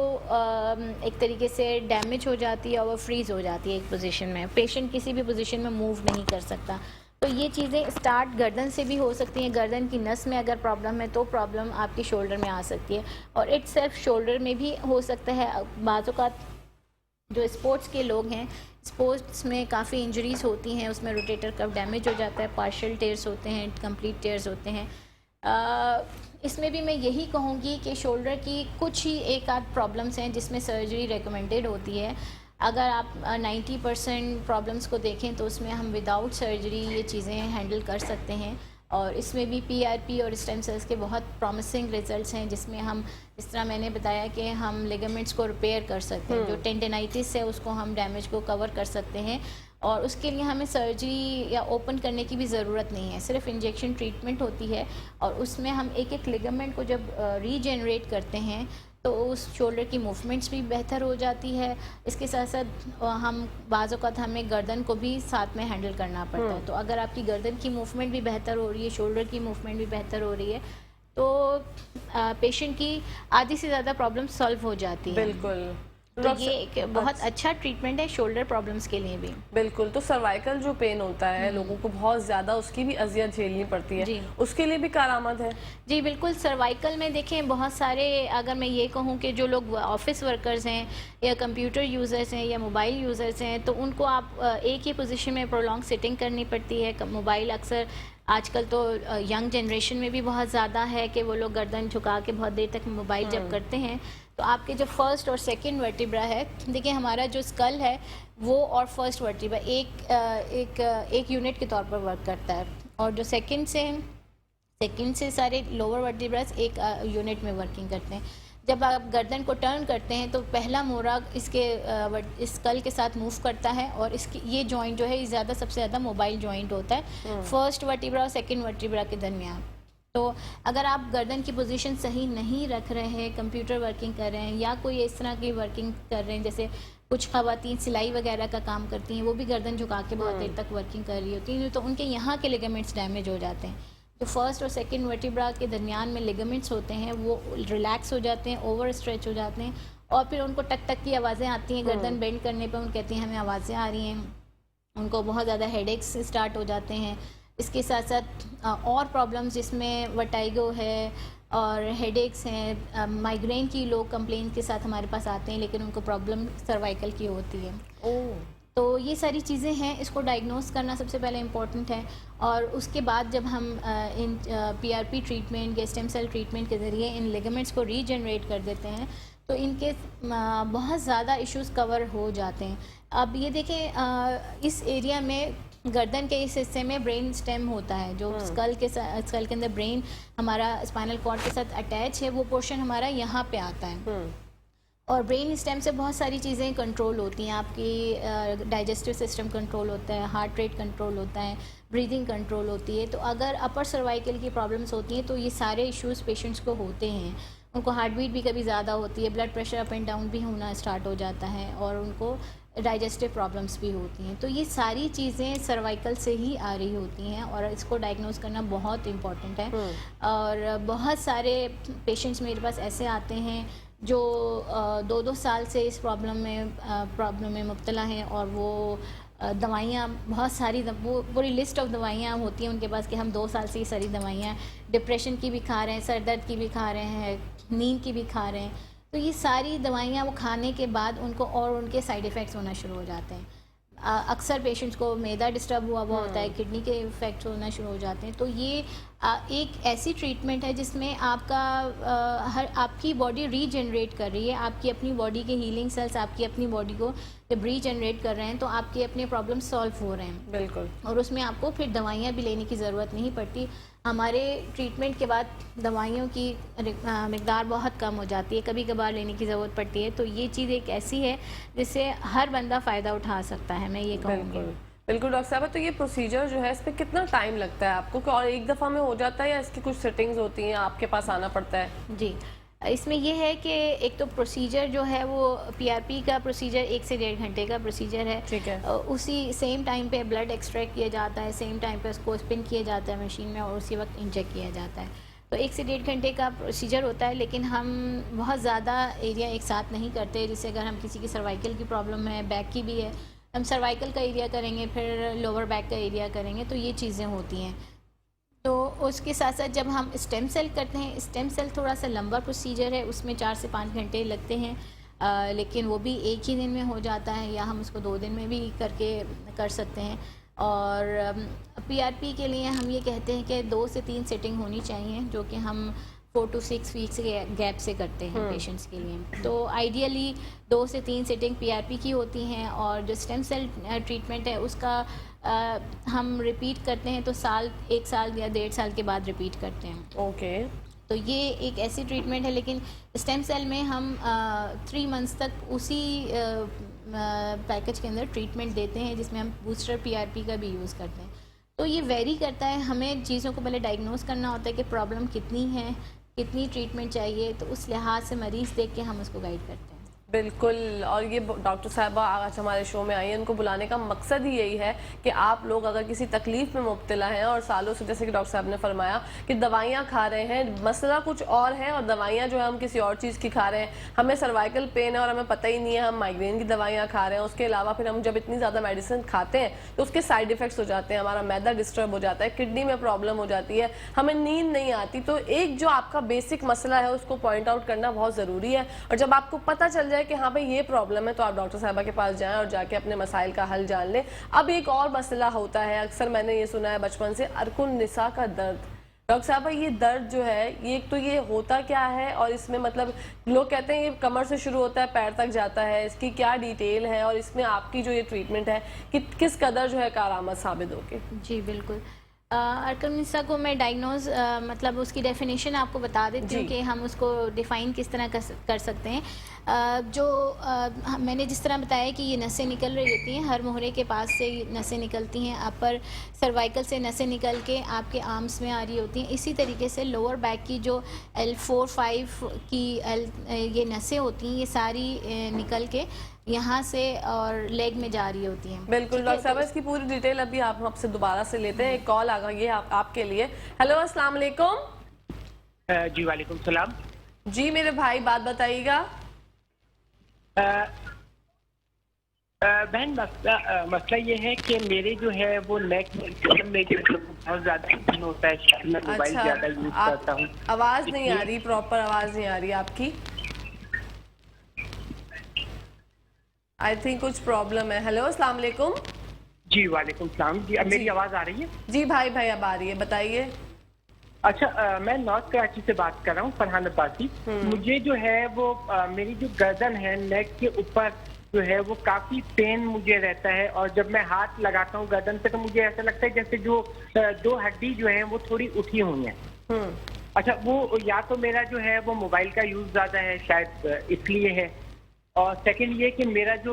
एक तरीके से डैमेज हो जाती है और वो फ्रीज़ हो जाती है एक पोजीशन में। पेशेंट किसी भी पोजीशन में मूव नहीं कर सकता। तो ये चीज़ें स्टार्ट गर्दन से भी हो सकती हैं। गर्दन की नस में अगर प्रॉब्लम है तो प्रॉब्लम आपकी शोल्डर में आ सकती है, और इट सेल्फ शोल्डर में भी हो सकता है। बाज़ औक़ात जो स्पोर्ट्स के लोग हैं, स्पोर्ट्स में काफ़ी इंजरीज होती हैं, उसमें रोटेटर कफ डैमेज हो जाता है, पार्शियल टेयर्स होते हैं, कंप्लीट टेयर्स होते हैं। इसमें भी मैं यही कहूँगी कि शोल्डर की कुछ ही एक आध प्रॉब्लम्स हैं जिसमें सर्जरी रिकमेंडेड होती है। अगर आप 90% प्रॉब्लम्स को देखें तो उसमें हम विदाउट सर्जरी ये चीज़ें हैंडल कर सकते हैं। और इसमें भी PRP और स्टेम सेल्स के बहुत प्रॉमिसिंग रिजल्ट्स हैं, जिसमें हम इस तरह मैंने बताया कि हम लिगामेंट्स को रिपेयर कर सकते हैं, जो टेंडिनाइटिस है उसको हम डैमेज को कवर कर सकते हैं, और उसके लिए हमें सर्जरी या ओपन करने की भी ज़रूरत नहीं है, सिर्फ इंजेक्शन ट्रीटमेंट होती है। और उसमें हम एक एक लिगामेंट को जब रीजनरेट करते हैं तो उस शोल्डर की मूवमेंट्स भी बेहतर हो जाती है। इसके साथ साथ हम बाज़ औक़ात हमें गर्दन को भी साथ में हैंडल करना पड़ता है। तो अगर आपकी गर्दन की मूवमेंट भी बेहतर हो रही है, शोल्डर की मूवमेंट भी बेहतर हो रही है, तो पेशेंट की आधी से ज़्यादा प्रॉब्लम सॉल्व हो जाती है। बिल्कुल, तो ये एक बहुत अच्छा ट्रीटमेंट है शोल्डर प्रॉब्लम्स के लिए भी। बिल्कुल। तो सर्वाइकल जो पेन होता है लोगों को बहुत ज़्यादा, उसकी भी अजियत झेलनी पड़ती है जी। उसके लिए भी कारामद है? जी बिल्कुल। सर्वाइकल में देखें बहुत सारे, अगर मैं ये कहूँ कि जो लोग ऑफिस वर्कर्स हैं या कंप्यूटर यूज़र्स हैं या मोबाइल यूज़र्स हैं, तो उनको आप एक ही पोजीशन में प्रोलॉन्ग सिटिंग करनी पड़ती है। मोबाइल अक्सर आजकल तो यंग जनरेशन में भी बहुत ज़्यादा है कि वो लोग गर्दन झुका के बहुत देर तक मोबाइल जब करते हैं, तो आपके जो फर्स्ट और सेकंड वर्टिब्रा है, देखिए हमारा जो स्कल है वो और फर्स्ट वर्टिब्रा एक यूनिट के तौर पर वर्क करता है, और जो सेकंड से सारे लोअर वर्टिब्रास एक यूनिट में वर्किंग करते हैं। जब आप गर्दन को टर्न करते हैं तो पहला मोरा इस स्कल के साथ मूव करता है, और इसकी ये जॉइंट जो है ये सबसे ज़्यादा मोबाइल जॉइंट होता है फर्स्ट वर्टिब्रा और सेकंड वर्टिब्रा के दरमियान। तो अगर आप गर्दन की पोजीशन सही नहीं रख रहे हैं, कंप्यूटर वर्किंग कर रहे हैं या कोई इस तरह की वर्किंग कर रहे हैं, जैसे कुछ ख़वातीन सिलाई वगैरह का काम करती हैं, वो भी गर्दन झुका के बहुत देर तक वर्किंग कर रही होती हैं, तो उनके यहाँ के लिगामेंट्स डैमेज हो जाते हैं। जो फर्स्ट और सेकंड वर्टिब्रा के दरमियान में लिगामेंट्स होते हैं वो रिलैक्स हो जाते हैं, ओवर स्ट्रेच हो जाते हैं, और फिर उनको टक टक की आवाज़ें आती हैं गर्दन बेंड करने पर। उन कहती हैं हमें आवाज़ें आ रही हैं, उनको बहुत ज़्यादा हेडेक्स स्टार्ट हो जाते हैं। इसके साथ साथ और प्रॉब्लम्स जिसमें वर्टाइगो है और हेडेक्स हैं, माइग्रेन की लोग कंप्लेंट के साथ हमारे पास आते हैं, लेकिन उनको प्रॉब्लम सर्वाइकल की होती है। तो ये सारी चीज़ें हैं, इसको डायग्नोस करना सबसे पहले इम्पॉर्टेंट है। और उसके बाद जब हम इन PRP ट्रीटमेंट या स्टेम सेल ट्रीटमेंट के ज़रिए इन लिगामेंट्स को रीजनरेट कर देते हैं, तो इनके बहुत ज़्यादा इश्यूज़ कवर हो जाते हैं। अब ये देखें, इस एरिया में गर्दन के इस हिस्से में ब्रेन स्टेम होता है, जो स्कल के अंदर ब्रेन हमारा स्पाइनल कॉर्ड के साथ अटैच है, वो पोर्शन हमारा यहाँ पे आता है। और ब्रेन स्टेम से बहुत सारी चीज़ें कंट्रोल होती हैं, आपकी डाइजेस्टिव सिस्टम कंट्रोल होता है, हार्ट रेट कंट्रोल होता है, ब्रीदिंग कंट्रोल होती है। तो अगर अपर सर्वाइकल की प्रॉब्लम्स होती हैं तो ये सारे इश्यूज़ पेशेंट्स को होते हैं। उनको हार्ट बीट भी कभी ज़्यादा होती है, blood pressure up and down भी होना स्टार्ट हो जाता है, और उनको डाइजेस्टिव प्रॉब्लम्स भी होती हैं। तो ये सारी चीज़ें सर्वाइकल से ही आ रही होती हैं, और इसको डायग्नोस करना बहुत इम्पॉर्टेंट है। और बहुत सारे पेशेंट्स मेरे पास ऐसे आते हैं जो 2-2 साल से इस प्रॉब्लम में मुब्तला हैं, और वो दवाइयाँ बहुत सारी वो पूरी लिस्ट ऑफ दवाइयाँ होती हैं उनके पास कि हम 2 साल से ये सारी दवाइयाँ डिप्रेशन की भी खा रहे हैं, सर दर्द की भी खा रहे हैं, नींद की भी खा रहे हैं। तो ये सारी दवाइयाँ वो खाने के बाद उनको और उनके साइड इफ़ेक्ट्स होना शुरू हो जाते हैं। अक्सर पेशेंट्स को मैदा डिस्टर्ब हुआ होता है, किडनी के इफ़ेक्ट्स होना शुरू हो जाते हैं। तो ये एक ऐसी ट्रीटमेंट है जिसमें आपकी बॉडी रीजनरेट कर रही है, आपकी अपनी बॉडी के हीलिंग सेल्स आपकी अपनी बॉडी को जब रीजनरेट कर रहे हैं तो आपके अपने प्रॉब्लम सॉल्व हो रहे हैं। बिल्कुल। और उसमें आपको फिर दवाइयाँ भी लेने की ज़रूरत नहीं पड़ती। हमारे ट्रीटमेंट के बाद दवाइयों की मिकदार बहुत कम हो जाती है, कभी कभार लेने की ज़रूरत पड़ती है। तो ये चीज़ एक ऐसी है जिससे हर बंदा फ़ायदा उठा सकता है, मैं ये कहूँगी। बिल्कुल डॉक्टर साहब, तो ये प्रोसीजर जो है इस पर कितना टाइम लगता है आपको, और एक दफ़ा में हो जाता है या इसकी कुछ सेटिंग्स होती हैं, आपके पास आना पड़ता है? जी, इसमें ये है कि एक तो प्रोसीजर जो है वो पीआरपी का प्रोसीजर 1 से 1.5 घंटे का प्रोसीजर है। ठीक है। उसी सेम टाइम पे ब्लड एक्सट्रैक्ट किया जाता है, सेम टाइम पे उसको स्पिन किया जाता है मशीन में और उसी वक्त इंजेक्ट किया जाता है। तो 1 से 1.5 घंटे का प्रोसीजर होता है, लेकिन हम बहुत ज़्यादा एरिया एक साथ नहीं करते। जैसे अगर हम किसी की सर्वाइकल की प्रॉब्लम है, बैक की भी है, हम सर्वाइकल का एरिया करेंगे, फिर लोअर बैक का एरिया करेंगे, तो ये चीज़ें होती हैं। तो उसके साथ साथ जब हम स्टेम सेल करते हैं, स्टेम सेल थोड़ा सा लंबा प्रोसीजर है, उसमें 4 से 5 घंटे लगते हैं, लेकिन वो भी एक ही दिन में हो जाता है, या हम उसको 2 दिन में भी कर सकते हैं। और पीआरपी के लिए हम ये कहते हैं कि 2 से 3 सेटिंग होनी चाहिए, जो कि हम 4 to 6 वीक्स के गैप से करते हैं पेशेंट्स के लिए। तो आइडियली 2 से 3 सेटिंग पीआरपी की होती हैं, और जो स्टेम सेल ट्रीटमेंट है उसका हम रिपीट करते हैं तो 1 साल या 1.5 साल के बाद रिपीट करते हैं। ओके। तो ये एक ऐसी ट्रीटमेंट है, लेकिन स्टेम सेल में हम 3 मंथ्स तक उसी पैकेज के अंदर ट्रीटमेंट देते हैं, जिसमें हम बूस्टर पीआरपी का भी यूज़ करते हैं। तो ये वेरी करता है, हमें चीज़ों को पहले डायग्नोस करना होता है कि प्रॉब्लम कितनी है, कितनी ट्रीटमेंट चाहिए, तो उस लिहाज से मरीज़ देख के हम उसको गाइड करते हैं। बिल्कुल। और ये डॉक्टर साहबा आज हमारे शो में आई हैं, उनको बुलाने का मकसद ही यही है कि आप लोग अगर किसी तकलीफ में मुब्तला हैं और सालों से, जैसे कि डॉक्टर साहब ने फरमाया कि दवाइयाँ खा रहे हैं, मसला कुछ और है और दवाइयाँ जो है हम किसी और चीज़ की खा रहे हैं, हमें सर्वाइकल पेन है और हमें पता ही नहीं है, हम माइग्रेन की दवाइयाँ खा रहे हैं, उसके अलावा फिर हम जब इतनी ज़्यादा मेडिसिन खाते हैं तो उसके साइड इफ़ेक्ट्स हो जाते हैं, हमारा मैदा डिस्टर्ब हो जाता है, किडनी में प्रॉब्लम हो जाती है, हमें नींद नहीं आती। तो एक जो आपका बेसिक मसला है उसको पॉइंट आउट करना बहुत ज़रूरी है, और जब आपको पता चल जाए कि हाँ भाई ये प्रॉब्लम है तो आप डॉक्टर साहबा के पास जाएं और जाके अपने मसाइल का हल जान लें। अब एक और मसला होता है, अक्सर मैंने ये सुना है बचपन से, अरकुन निसा का दर्द। डॉक्टर साहबा, ये दर्द जो है ये एक तो ये होता क्या है, और इसमें मतलब लोग कहते हैं ये कमर से शुरू होता है पैर तक जाता है, इसकी क्या डिटेल है, और इसमें आपकी जो ये ट्रीटमेंट है कि किस कदर जो है कारआमद साबित होगी? जी बिल्कुल। अरकुन निसा को मैं डायग्नोज मतलब उसकी डेफिनेशन आपको बता देती हूँ कि हम उसको डिफ़ाइन किस तरह कर सकते हैं। मैंने जिस तरह बताया कि ये नसें निकल रही होती हैं, हर मोहरे के पास से नसें निकलती हैं, अपर सर्वाइकल से नसें निकल के आपके आर्म्स में आ रही होती हैं। इसी तरीके से लोअर बैक की जो L4-5 की ये नसें होती हैं, ये सारी निकल के यहाँ से और लेग में जा रही होती हैं। बिल्कुल डॉक्टर साहब, इसकी पूरी डिटेल अभी आप आपसे दोबारा से लेते हैं। एक कॉल आ गई है आपके लिए। हेलो, अस्सलाम वालेकुम। जी वालेकुम सलाम। जी मेरे भाई, बात बताइएगा। बहन, मसला ये है कि मेरे जो है वो नेक में बहुत ज्यादा पेन होता है, मैं मोबाइल ज्यादा यूज करता हूँ। आवाज नहीं आ रही, प्रॉपर आवाज नहीं आ रही आपकी। आई थिंक कुछ प्रॉब्लम है। हेलो, अस्सलाम वालेकुम। जी वालेकुम सलाम। जी, अब मेरी आवाज आ रही है? जी भाई अब आ रही है, बताइए। अच्छा, मैं नॉर्थ कराची से बात कर रहा हूँ, फरहान अब्बासी। मुझे जो है वो मेरी जो गर्दन है, नेक के ऊपर जो है वो काफी पेन मुझे रहता है, और जब मैं हाथ लगाता हूँ गर्दन पे तो मुझे ऐसा लगता है जैसे जो 2 हड्डी जो है वो थोड़ी उठी हुई है। अच्छा, वो या तो मेरा जो है वो मोबाइल का यूज ज्यादा है शायद इसलिए है, और सेकंड ये कि मेरा जो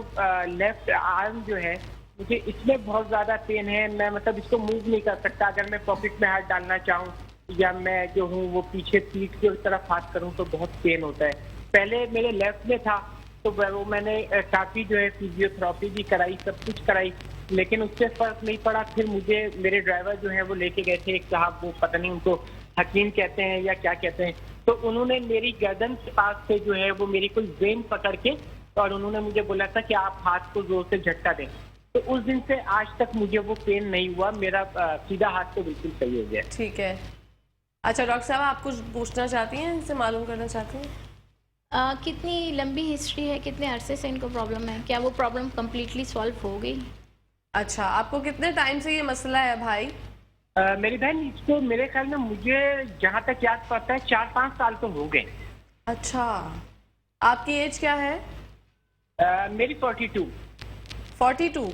लेफ्ट आर्म जो है मुझे इसमें बहुत ज़्यादा पेन है। मैं मतलब इसको मूव नहीं कर सकता, अगर मैं पॉकेट में हाथ डालना चाहूँ या मैं जो हूँ वो पीछे पीठ की तरफ हाथ करूँ तो बहुत पेन होता है। पहले मेरे लेफ्ट में था तो वो मैंने काफ़ी जो है फिजियोथेरेपी भी कराई, सब कुछ कराई, लेकिन उससे फर्क नहीं पड़ा। फिर मुझे मेरे ड्राइवर जो है वो लेके गए थे एक साहब, वो पता नहीं उनको हकीम कहते हैं या क्या कहते हैं, तो उन्होंने मेरी गर्दन के पास से जो है वो मेरी कोई वेन पकड़ के और उन्होंने मुझे बोला था कि आप हाथ को जोर से झटका दें। तो उस दिन से आज तक मुझे वो पेन नहीं हुआ, मेरा सीधा हाथ तो बिल्कुल सही हो गया। ठीक है। अच्छा डॉक्टर साहब, आप कुछ पूछना चाहती हैं, इनसे मालूम करना चाहती हैं? कितनी लंबी हिस्ट्री है, कितने अरसे से इनको प्रॉब्लम है, क्या वो प्रॉब्लम कम्प्लीटली सॉल्व हो गई? अच्छा, आपको कितने टाइम से ये मसला है भाई? मेरी बहन, इसको मेरे ख्याल में, मुझे जहाँ तक याद पड़ता है 4-5 साल तो हो गए। अच्छा, आपकी एज क्या है? मेरी 42। 42?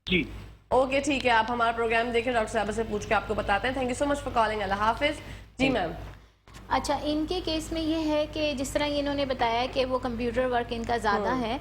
जी। ओके, ठीक है, आप हमारा प्रोग्राम देखें, डॉक्टर साहब से पूछ के आपको बताते हैं। Thank you so much for calling. अल्लाह हाफिज। जी मैम। अच्छा, इनके केस में ये है कि जिस तरह इन्होंने बताया कि वो कंप्यूटर वर्क इनका ज़्यादा है,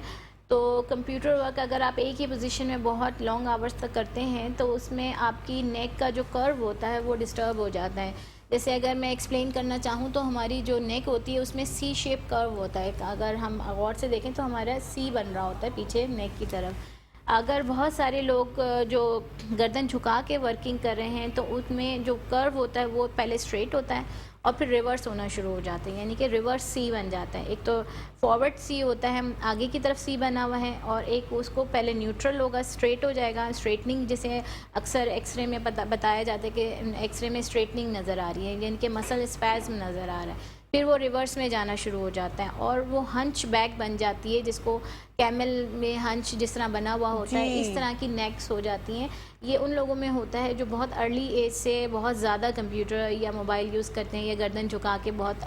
तो कंप्यूटर वर्क अगर आप एक ही पोजीशन में बहुत लॉन्ग आवर्स तक करते हैं तो उसमें आपकी नेक का जो कर्व होता है वो डिस्टर्ब हो जाता है। जैसे अगर मैं एक्सप्लेन करना चाहूँ तो हमारी जो नेक होती है उसमें सी शेप कर्व होता है। अगर हम गौर से देखें तो हमारा सी बन रहा होता है पीछे नेक की तरफ। अगर बहुत सारे लोग जो गर्दन झुका के वर्किंग कर रहे हैं तो उसमें जो कर्व होता है वो पहले स्ट्रेट होता है और फिर रिवर्स होना शुरू हो जाते हैं, यानी कि रिवर्स सी बन जाता है। एक तो फॉरवर्ड सी होता है, आगे की तरफ सी बना हुआ है, और एक उसको पहले न्यूट्रल होगा, स्ट्रेट हो जाएगा। स्ट्रेटनिंग जिसे अक्सर एक्सरे में बताया जाता है कि एक्सरे में स्ट्रेटनिंग नज़र आ रही है, यानी कि मसल स्पैज़्म नज़र आ रहा है। फिर वो रिवर्स में जाना शुरू हो जाता है और वो हंच बैक बन जाती है, जिसको कैमल में हंच जिस तरह बना हुआ होता है, इस तरह की नेक्स हो जाती हैं। ये उन लोगों में होता है जो बहुत अर्ली एज से बहुत ज़्यादा कंप्यूटर या मोबाइल यूज़ करते हैं या गर्दन झुका के बहुत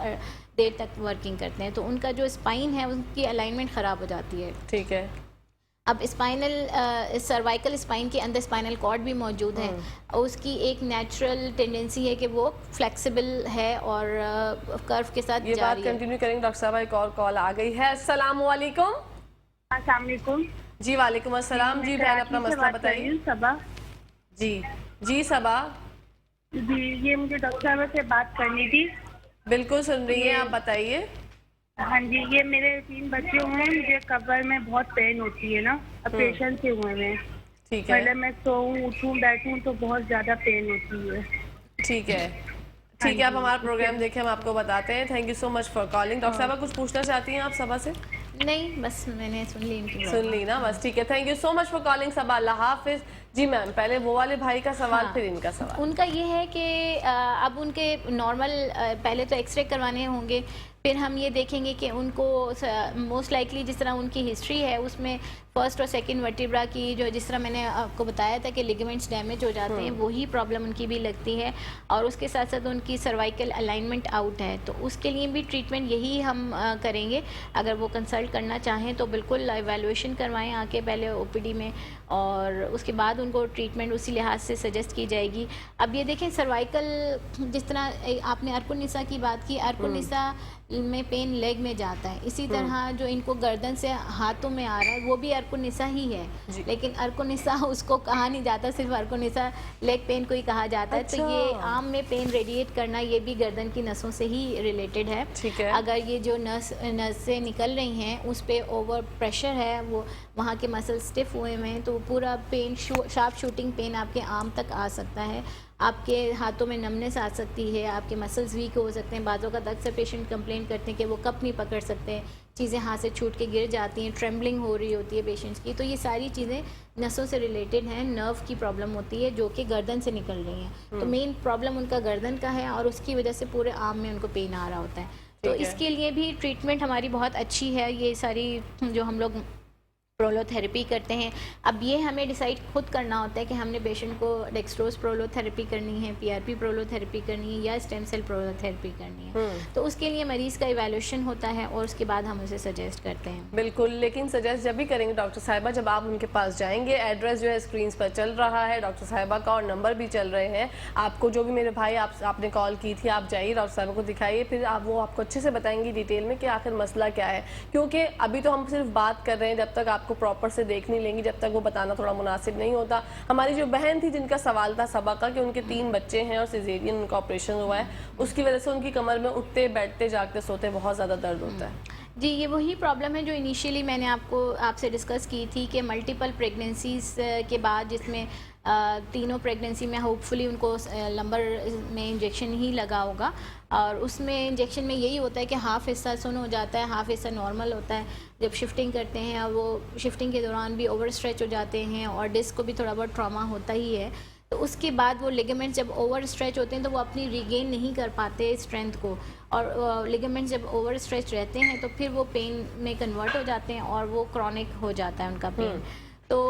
देर तक वर्किंग करते हैं, तो उनका जो स्पाइन है उनकी अलाइनमेंट ख़राब हो जाती है। ठीक है। अब स्पाइनल सर्वाइकल स्पाइन के अंदर स्पाइनल कॉर्ड भी मौजूद है, उसकी एक नेचुरल टेंडेंसी है कि वो फ्लेक्सिबल है और कर्व के साथ ये जा बात रही है। कंटिन्यू करेंगे। डॉक्टर साहब, एक और कॉल आ गई है। अस्सलाम वालेकुम। अस्सलाम वालेकुम। जी वालेकुम अस्सलाम। जी बहन, अपना मसला बताइए। सबा। जी जी सबा, जी, ये मुझे डॉक्टर साहब से बात करनी थी। बिल्कुल सुन रही हैं, आप बताइए। हाँ जी, ये मेरे 3 बच्चे हुए हैं, मुझे कमर में बहुत पेन होती है ना, ऑपरेशन से हुए हैं। ठीक है, पहले मैं सोऊं, उठूं, बैठूं तो बहुत ज्यादा पेन होती है। ठीक है, ठीक है। आप हमारा प्रोग्राम देखें, हम आपको बताते हैं। Thank you so much for calling. Doctor साहब, कुछ पूछना चाहती हैं आप सभा से? नहीं, बस मैंने सुन ली इनकी सुन ली ना, बस ठीक है। Thank you so much for calling Saba. अल्लाह हाफिज। जी मैम, पहले वो वाले भाई का सवाल, हाँ, फिर इनका सवाल। उनका ये है कि अब उनके नॉर्मल पहले तो एक्सरे करवाने होंगे, फिर हम ये देखेंगे कि उनको मोस्ट लाइकली जिस तरह उनकी हिस्ट्री है उसमें फर्स्ट और सेकंड वर्टिब्रा की जो जिस तरह मैंने आपको बताया था कि लिगामेंट्स डैमेज हो जाते हैं, वही प्रॉब्लम उनकी भी लगती है, और उसके साथ साथ उनकी सर्वाइकल अलाइनमेंट आउट है। तो उसके लिए भी ट्रीटमेंट यही हम करेंगे। अगर वो कंसल्ट करना चाहें तो बिल्कुल एवेलुएशन करवाएं आके पहले ओपीडी में, और उसके बाद उनको ट्रीटमेंट उसी लिहाज से सजेस्ट की जाएगी। अब ये देखें, सर्वाइकल जिस तरह आपने अर्कुनिसा की बात की, अर्कुनिसा में पेन लेग में जाता है, इसी तरह जो इनको गर्दन से हाथों में आ रहा है वो भी अर्कुनिसा ही है, लेकिन अर्कुनिसा उसको कहा नहीं जाता, सिर्फ अर्कुनिसा लेग पेन को ही कहा जाता है। तो ये आम में पेन रेडिएट करना ये भी गर्दन की नसों से ही रिलेटेड है। ठीक है। अगर ये जो नस से निकल रही हैं उस पर ओवर प्रेशर है, वो वहाँ के मसल स्टिफ हुए हुए हैं, तो पूरा पेन शार्प शूटिंग पेन आपके आर्म तक आ सकता है, आपके हाथों में नमनेस आ सकती है, आपके मसल्स वीक हो सकते हैं। बातों का अक्सर पेशेंट कंप्लेंट करते हैं कि वो कप नहीं पकड़ सकते, चीज़ें हाथ से छूट के गिर जाती हैं, ट्रेम्बलिंग हो रही होती है पेशेंट्स की। तो ये सारी चीज़ें नसों से रिलेटेड हैं, नर्व की प्रॉब्लम होती है जो कि गर्दन से निकल रही हैं। तो मेन प्रॉब्लम उनका गर्दन का है और उसकी वजह से पूरे आर्म में उनको पेन आ रहा होता है। तो इसके लिए भी ट्रीटमेंट हमारी बहुत अच्छी है। ये सारी जो हम लोग प्रोलोथेरेपी करते हैं, अब ये हमें डिसाइड खुद करना होता है कि हमने पेशेंट को डेक्सट्रोज प्रोलोथेरेपी करनी है, पीआरपी प्रोलोथेरेपी करनी है या स्टेम सेल प्रोलोथेरेपी करनी है। तो उसके लिए मरीज़ का इवैल्यूएशन होता है और उसके बाद हम उसे सजेस्ट करते हैं। बिल्कुल, लेकिन सजेस्ट जब भी करेंगे डॉक्टर साहिबा जब आप उनके पास जाएंगे। एड्रेस जो है स्क्रीन पर चल रहा है डॉक्टर साहिबा का, और नंबर भी चल रहे हैं। आपको जो भी मेरे भाई आपने कॉल की थी, आप जाइए डॉक्टर साहिबा को दिखाइए, फिर आप वो आपको अच्छे से बताएंगी डिटेल में कि आखिर मसला क्या है। क्योंकि अभी तो हम सिर्फ बात कर रहे हैं, जब तक आपको प्रॉपर से देख नहीं लेंगी, जब तक वो बताना थोड़ा मुनासिब नहीं होता। हमारी जो बहन थी जिनका सवाल था सबा का कि उनके 3 बच्चे हैं और सिजेरियन उनका ऑपरेशन हुआ है, उसकी वजह से उनकी कमर में उठते बैठते जागते सोते बहुत ज़्यादा दर्द होता है। जी, ये वही प्रॉब्लम है जो इनिशियली मैंने आपसे डिस्कस की थी कि मल्टीपल प्रेगनेंसीज के बाद, जिसमें तीनों प्रेगनेंसी में होपफुली उनको लंबर में इंजेक्शन ही लगा होगा, और उसमें इंजेक्शन में यही होता है कि हाफ़ हिस्सा सुन हो जाता है, हाफ़ हिस्सा नॉर्मल होता है। जब शिफ्टिंग करते हैं और वो शिफ्टिंग के दौरान भी ओवर स्ट्रेच हो जाते हैं और डिस्क को भी थोड़ा बहुत ट्रॉमा होता ही है। तो उसके बाद वो लिगामेंट जब ओवर स्ट्रेच होते हैं तो वो अपनी रिगेन नहीं कर पाते स्ट्रेंथ को, और लिगामेंट जब ओवर स्ट्रेच रहते हैं तो फिर वो पेन में कन्वर्ट हो जाते हैं और वो क्रॉनिक हो जाता है उनका पेन। तो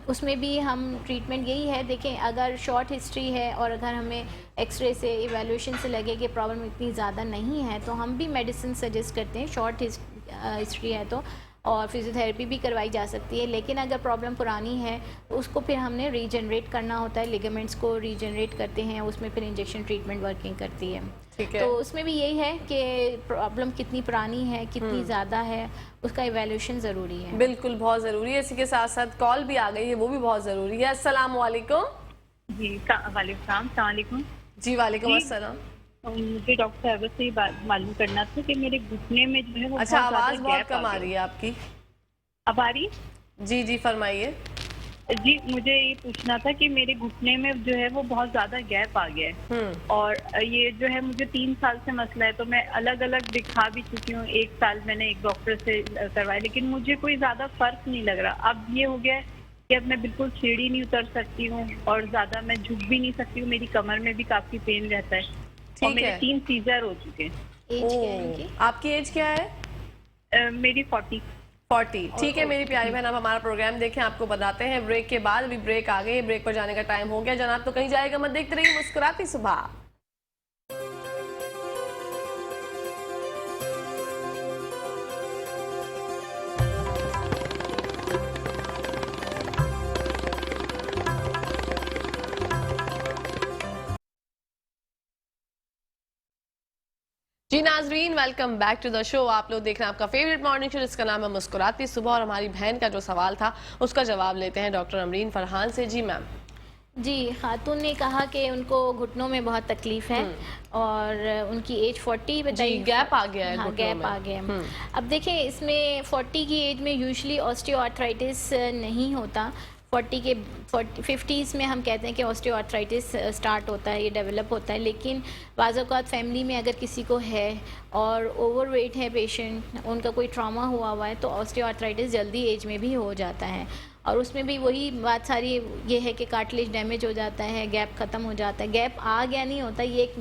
उसमें भी हम ट्रीटमेंट यही है, देखें अगर शॉर्ट हिस्ट्री है और अगर हमें एक्सरे से इवैल्यूएशन से लगे कि प्रॉब्लम इतनी ज़्यादा नहीं है तो हम भी मेडिसिन सजेस्ट करते हैं शॉर्ट हिस्ट्री है तो, और फिजियोथेरेपी भी करवाई जा सकती है। लेकिन अगर प्रॉब्लम पुरानी है तो उसको फिर हमने रीजनरेट करना होता है, लिगामेंट्स को रीजनरेट करते हैं, उसमें फिर इंजेक्शन ट्रीटमेंट वर्किंग करती है। ठीक है। तो उसमें भी यही है कि प्रॉब्लम कितनी पुरानी है, कितनी ज़्यादा है, उसका इवैल्यूएशन ज़रूरी है। बिल्कुल बहुत ज़रूरी है। इसी के साथ साथ कॉल भी आ गई है, वो भी बहुत ज़रूरी है। अस्सलाम वालेकुम। जी वालेकुम। जी वालेकुम जी। अस्सलाम। मुझे डॉक्टर साहब से मालूम करना था कि मेरे घुटने में जो है वो अच्छा, बहुत ज़्यादा आवाज़ बहुत गैप कम आ गया। रही है आपकी। अब आ रही? जी जी फरमाइए। जी, मुझे ये पूछना था कि मेरे घुटने में जो है वो बहुत ज़्यादा गैप आ गया है और ये जो है मुझे 3 साल से मसला है, तो मैं अलग अलग दिखा भी चुकी हूँ। 1 साल मैंने एक डॉक्टर से करवाया, लेकिन मुझे कोई ज़्यादा फर्क नहीं लग रहा। अब ये हो गया है कि अब मैं बिल्कुल सीढ़ी नहीं उतर सकती हूँ और ज़्यादा मैं झुक भी नहीं सकती हूँ। मेरी कमर में भी काफ़ी पेन रहता है और ठीक मेरे है। 3 सीजर हो चुके हैं। एज क्या है इनकी? आपकी एज क्या है? मेरी 40। 40। ठीक है मेरी प्यारी बहन, आप हमारा प्रोग्राम देखें, आपको बताते हैं ब्रेक के बाद। अभी ब्रेक आ गई है, ब्रेक पर जाने का टाइम हो गया जनाब, तो कहीं जाएगा मत, देखते रहिए मुस्कुराती सुबह। जी नाजरीन, welcome back to the show. आप लोग देख रहे हैं आपका फेवरेट मॉर्निंग शो जिसका नाम है मुस्कुराती सुबह, और हमारी बहन का जो सवाल था उसका जवाब लेते हैं डॉक्टर अमरीन फरहान से। जी मैम। जी, खातून ने कहा कि उनको घुटनों में बहुत तकलीफ है और उनकी एज 40 बताइए। गैप आ गया है हाँ, घुटनों गैप में। आ गया है। अब देखें इसमें 40 की एज में यूजुअली ऑस्टियोआर्थराइटिस नहीं होता। 50s में हम कहते हैं कि ऑस्टियोआर्थराइटिस स्टार्ट होता है, ये डेवलप होता है। लेकिन बाज़ औक़ात फैमिली में अगर किसी को है और ओवरवेट है पेशेंट, उनका कोई ट्रॉमा हुआ है, तो ऑस्टियोआर्थराइटिस जल्दी एज में भी हो जाता है। और उसमें भी वही बात सारी ये है कि कार्टिलेज डैमेज हो जाता है, गैप ख़त्म हो जाता है। गैप आ गया नहीं होता, ये एक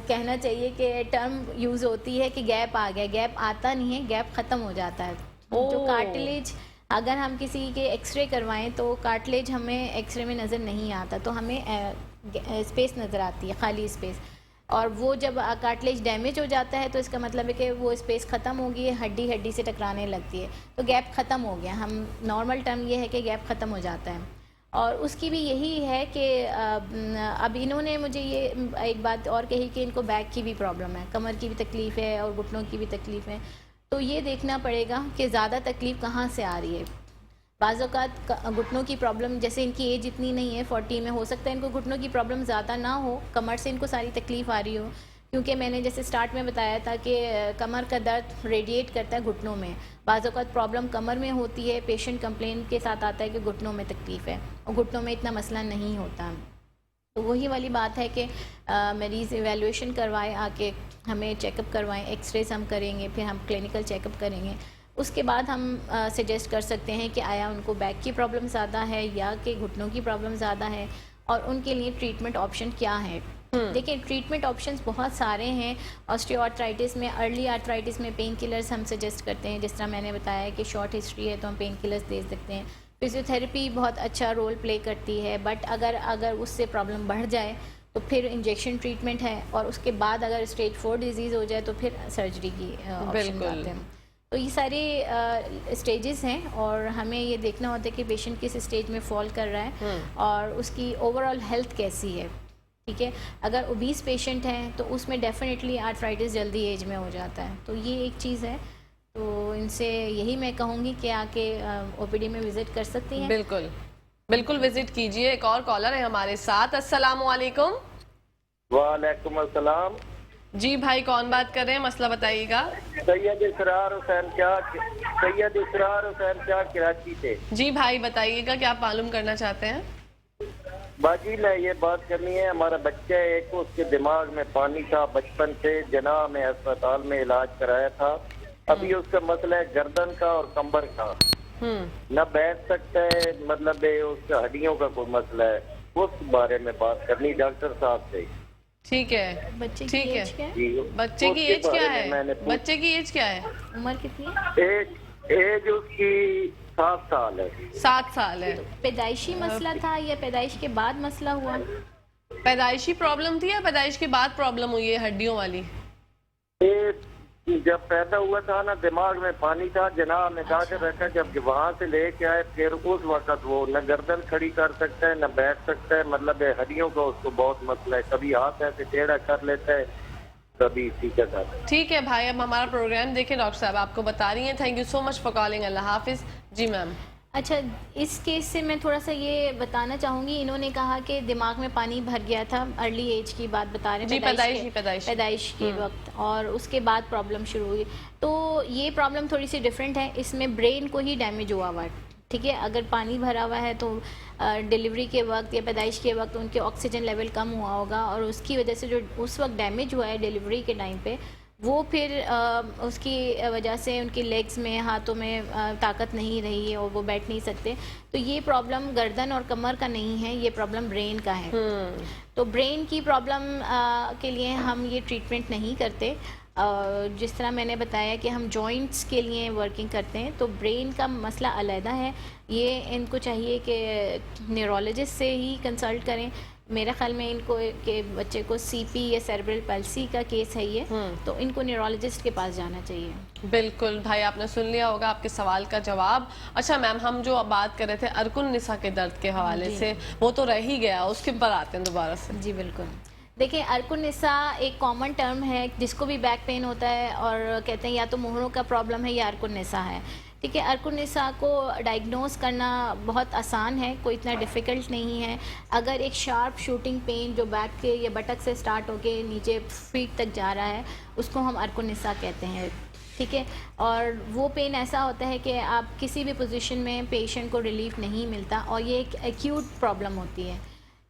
कहना चाहिए कि टर्म यूज़ होती है कि गैप आ गया। गैप आता नहीं है, गैप ख़त्म हो जाता है। जो कार्टिलेज, अगर हम किसी के एक्सरे करवाएं तो कार्टिलेज हमें एक्सरे में नज़र नहीं आता, तो हमें स्पेस नज़र आती है, खाली स्पेस। और वो जब कार्टिलेज डैमेज हो जाता है तो इसका मतलब है कि वो स्पेस ख़त्म हो गई है, हड्डी हड्डी से टकराने लगती है, तो गैप ख़त्म हो गया। हम नॉर्मल टर्म ये है कि गैप ख़त्म हो जाता है। और उसकी भी यही है कि अब इन्होंने मुझे ये एक बात और कही कि इनको बैक की भी प्रॉब्लम है, कमर की भी तकलीफ़ है और घुटनों की भी तकलीफ़ है। तो ये देखना पड़ेगा कि ज़्यादा तकलीफ़ कहाँ से आ रही है। बाज़ औक़ात घुटनों की प्रॉब्लम, जैसे इनकी एज इतनी नहीं है 40 में, हो सकता है इनको घुटनों की प्रॉब्लम ज़्यादा ना हो, कमर से इनको सारी तकलीफ़ आ रही हो। क्योंकि मैंने जैसे स्टार्ट में बताया था कि कमर का दर्द रेडिएट करता है घुटनों में। बाज़ औक़ात प्रॉब्लम कमर में होती है, पेशेंट कंप्लेन के साथ आता है कि घुटनों में तकलीफ़ है और घुटनों में इतना मसला नहीं होता। तो वही वाली बात है कि मरीज़ एवेलुएशन करवाए, आके हमें चेकअप करवाएं, एक्सरेज हम करेंगे, फिर हम क्लिनिकल चेकअप करेंगे। उसके बाद हम सजेस्ट कर सकते हैं कि आया उनको बैक की प्रॉब्लम ज़्यादा है या कि घुटनों की प्रॉब्लम ज़्यादा है और उनके लिए ट्रीटमेंट ऑप्शन क्या है। देखिए ट्रीटमेंट ऑप्शंस बहुत सारे हैं। ऑस्टियोआर्थराइटिस में, अर्ली आर्थराइटिस में पेन किलर्स हम सजेस्ट करते हैं, जिस तरह मैंने बताया कि शॉर्ट हिस्ट्री है तो हम पेन किलर्स दे सकते हैं। फिजियोथेरेपी बहुत अच्छा रोल प्ले करती है, बट अगर उससे प्रॉब्लम बढ़ जाए तो फिर इंजेक्शन ट्रीटमेंट है, और उसके बाद अगर स्टेज 4 डिजीज़ हो जाए तो फिर सर्जरी की ऑप्शन आते हैं। तो ये सारे स्टेजेस हैं और हमें ये देखना होता है कि पेशेंट किस स्टेज में फॉल कर रहा है और उसकी ओवरऑल हेल्थ कैसी है। ठीक है, अगर ओबीस पेशेंट हैं तो उसमें डेफिनेटली आर्थराइटिस जल्दी एज में हो जाता है, तो ये एक चीज़ है। तो इनसे यही मैं कहूँगी कि आके ओपीडी में विज़िट कर सकती हैं। बिल्कुल बिल्कुल विजिट कीजिए। एक और कॉलर है हमारे साथ। अस्सलाम वालेकुम। वालेकुम अस्सलाम। जी भाई, कौन बात कर रहे हैं, मसला बताइएगा। सैयद इसरार हुसैन क्या कराची से। जी भाई बताइएगा, क्या आप मालूम करना चाहते हैं। बाजी मैं ये बात करनी है, हमारा बच्चा है एक, उसके दिमाग में पानी था, बचपन से जनाह में अस्पताल में इलाज कराया था। अभी उसका मसला है गर्दन का और कमर का, न बैठ सकता है, मतलब उसका हड्डियों का कोई मसला है, उस बारे में बात करनी डॉक्टर साहब से। ठीक है, बच्चे की ठीक है। एज क्या है? जी, बच्चे की उसके एज क्या बारे में है? मैंने बच्चे की एज क्या है? उम्र कितनी है? एज उसकी 7 साल है। 7 साल है। पैदाइशी मसला था या पैदाइश के बाद मसला हुआ? पैदाइशी प्रॉब्लम थी या पैदाइश के बाद प्रॉब्लम हुई है हड्डियों वाली? ये जब पैदा हुआ था ना, दिमाग में पानी था, जनाब ने डॉक्टर रखा, जब वहाँ से लेके आए फिर उस वक्त वो न गर्दन खड़ी कर सकता है न बैठ सकता है, मतलब हड्डियों का उसको बहुत मसला है, कभी हाथ ऐसे टेढ़ा कर लेता है कभी सीधा कर। ठीक है भाई, अब हमारा प्रोग्राम देखें, डॉक्टर साहब आपको बता रही हैं। Thank you so much for calling. अल्लाह हाफिज। जी मैम। अच्छा, इस केस से मैं थोड़ा सा ये बताना चाहूँगी, इन्होंने कहा कि दिमाग में पानी भर गया था, अर्ली एज की बात बता रहे हैं, जी, पैदाइश के वक्त, और उसके बाद प्रॉब्लम शुरू हुई। तो ये प्रॉब्लम थोड़ी सी डिफरेंट है, इसमें ब्रेन को ही डैमेज हुआ हुआ है। ठीक है, अगर पानी भरा हुआ है तो डिलीवरी के वक्त या पैदाइश के वक्त उनके ऑक्सीजन लेवल कम हुआ होगा, और उसकी वजह से जो उस वक्त डैमेज हुआ है डिलीवरी के टाइम पे, वो फिर उसकी वजह से उनकी लेग्स में, हाथों में ताकत नहीं रही है और वो बैठ नहीं सकते। तो ये प्रॉब्लम गर्दन और कमर का नहीं है, ये प्रॉब्लम ब्रेन का है। तो ब्रेन की प्रॉब्लम के लिए हम ये ट्रीटमेंट नहीं करते। जिस तरह मैंने बताया कि हम जॉइंट्स के लिए वर्किंग करते हैं, तो ब्रेन का मसला अलहदा है। ये इनको चाहिए कि न्यूरोलॉजिस्ट से ही कंसल्ट करें। मेरे ख्याल में इनको के बच्चे को सीपी या सेरेब्रल पैल्सी का केस है ये, तो इनको न्यूरोलॉजिस्ट के पास जाना चाहिए। बिल्कुल भाई, आपने सुन लिया होगा आपके सवाल का जवाब। अच्छा मैम, हम जो बात कर रहे थे अरकुन निसा के दर्द के हवाले से, वो तो रह ही गया, उसके ऊपर आते हैं दोबारा से। जी बिल्कुल। देखिए, अरकुन निसा एक कॉमन टर्म है, जिसको भी बैक पेन होता है और कहते हैं या तो मोहरों का प्रॉब्लम है या अरकुन निसा है। ठीक है, अरकुन निसा को डायग्नोस करना बहुत आसान है, कोई इतना डिफ़िकल्ट नहीं है। अगर एक शार्प शूटिंग पेन जो बैक के या बटक से स्टार्ट होके नीचे फीट तक जा रहा है, उसको हम अरकुन निसा कहते हैं। ठीक है, और वो पेन ऐसा होता है कि आप किसी भी पोजीशन में पेशेंट को रिलीफ नहीं मिलता, और ये एक एक्यूट प्रॉब्लम होती है।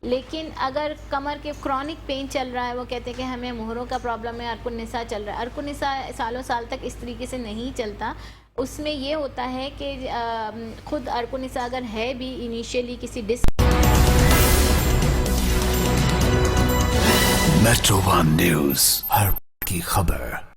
लेकिन अगर कमर के क्रॉनिक पेन चल रहा है, वो कहते हैं कि हमें मोहरों का प्रॉब्लम है, अरकुन निसा चल रहा है। अरकुन निसा सालों साल तक इस तरीके से नहीं चलता। उसमें ये होता है कि खुद अरकुन निसा अगर है भी इनिशियली किसी मेट्रो वन न्यूज़, हर की खबर।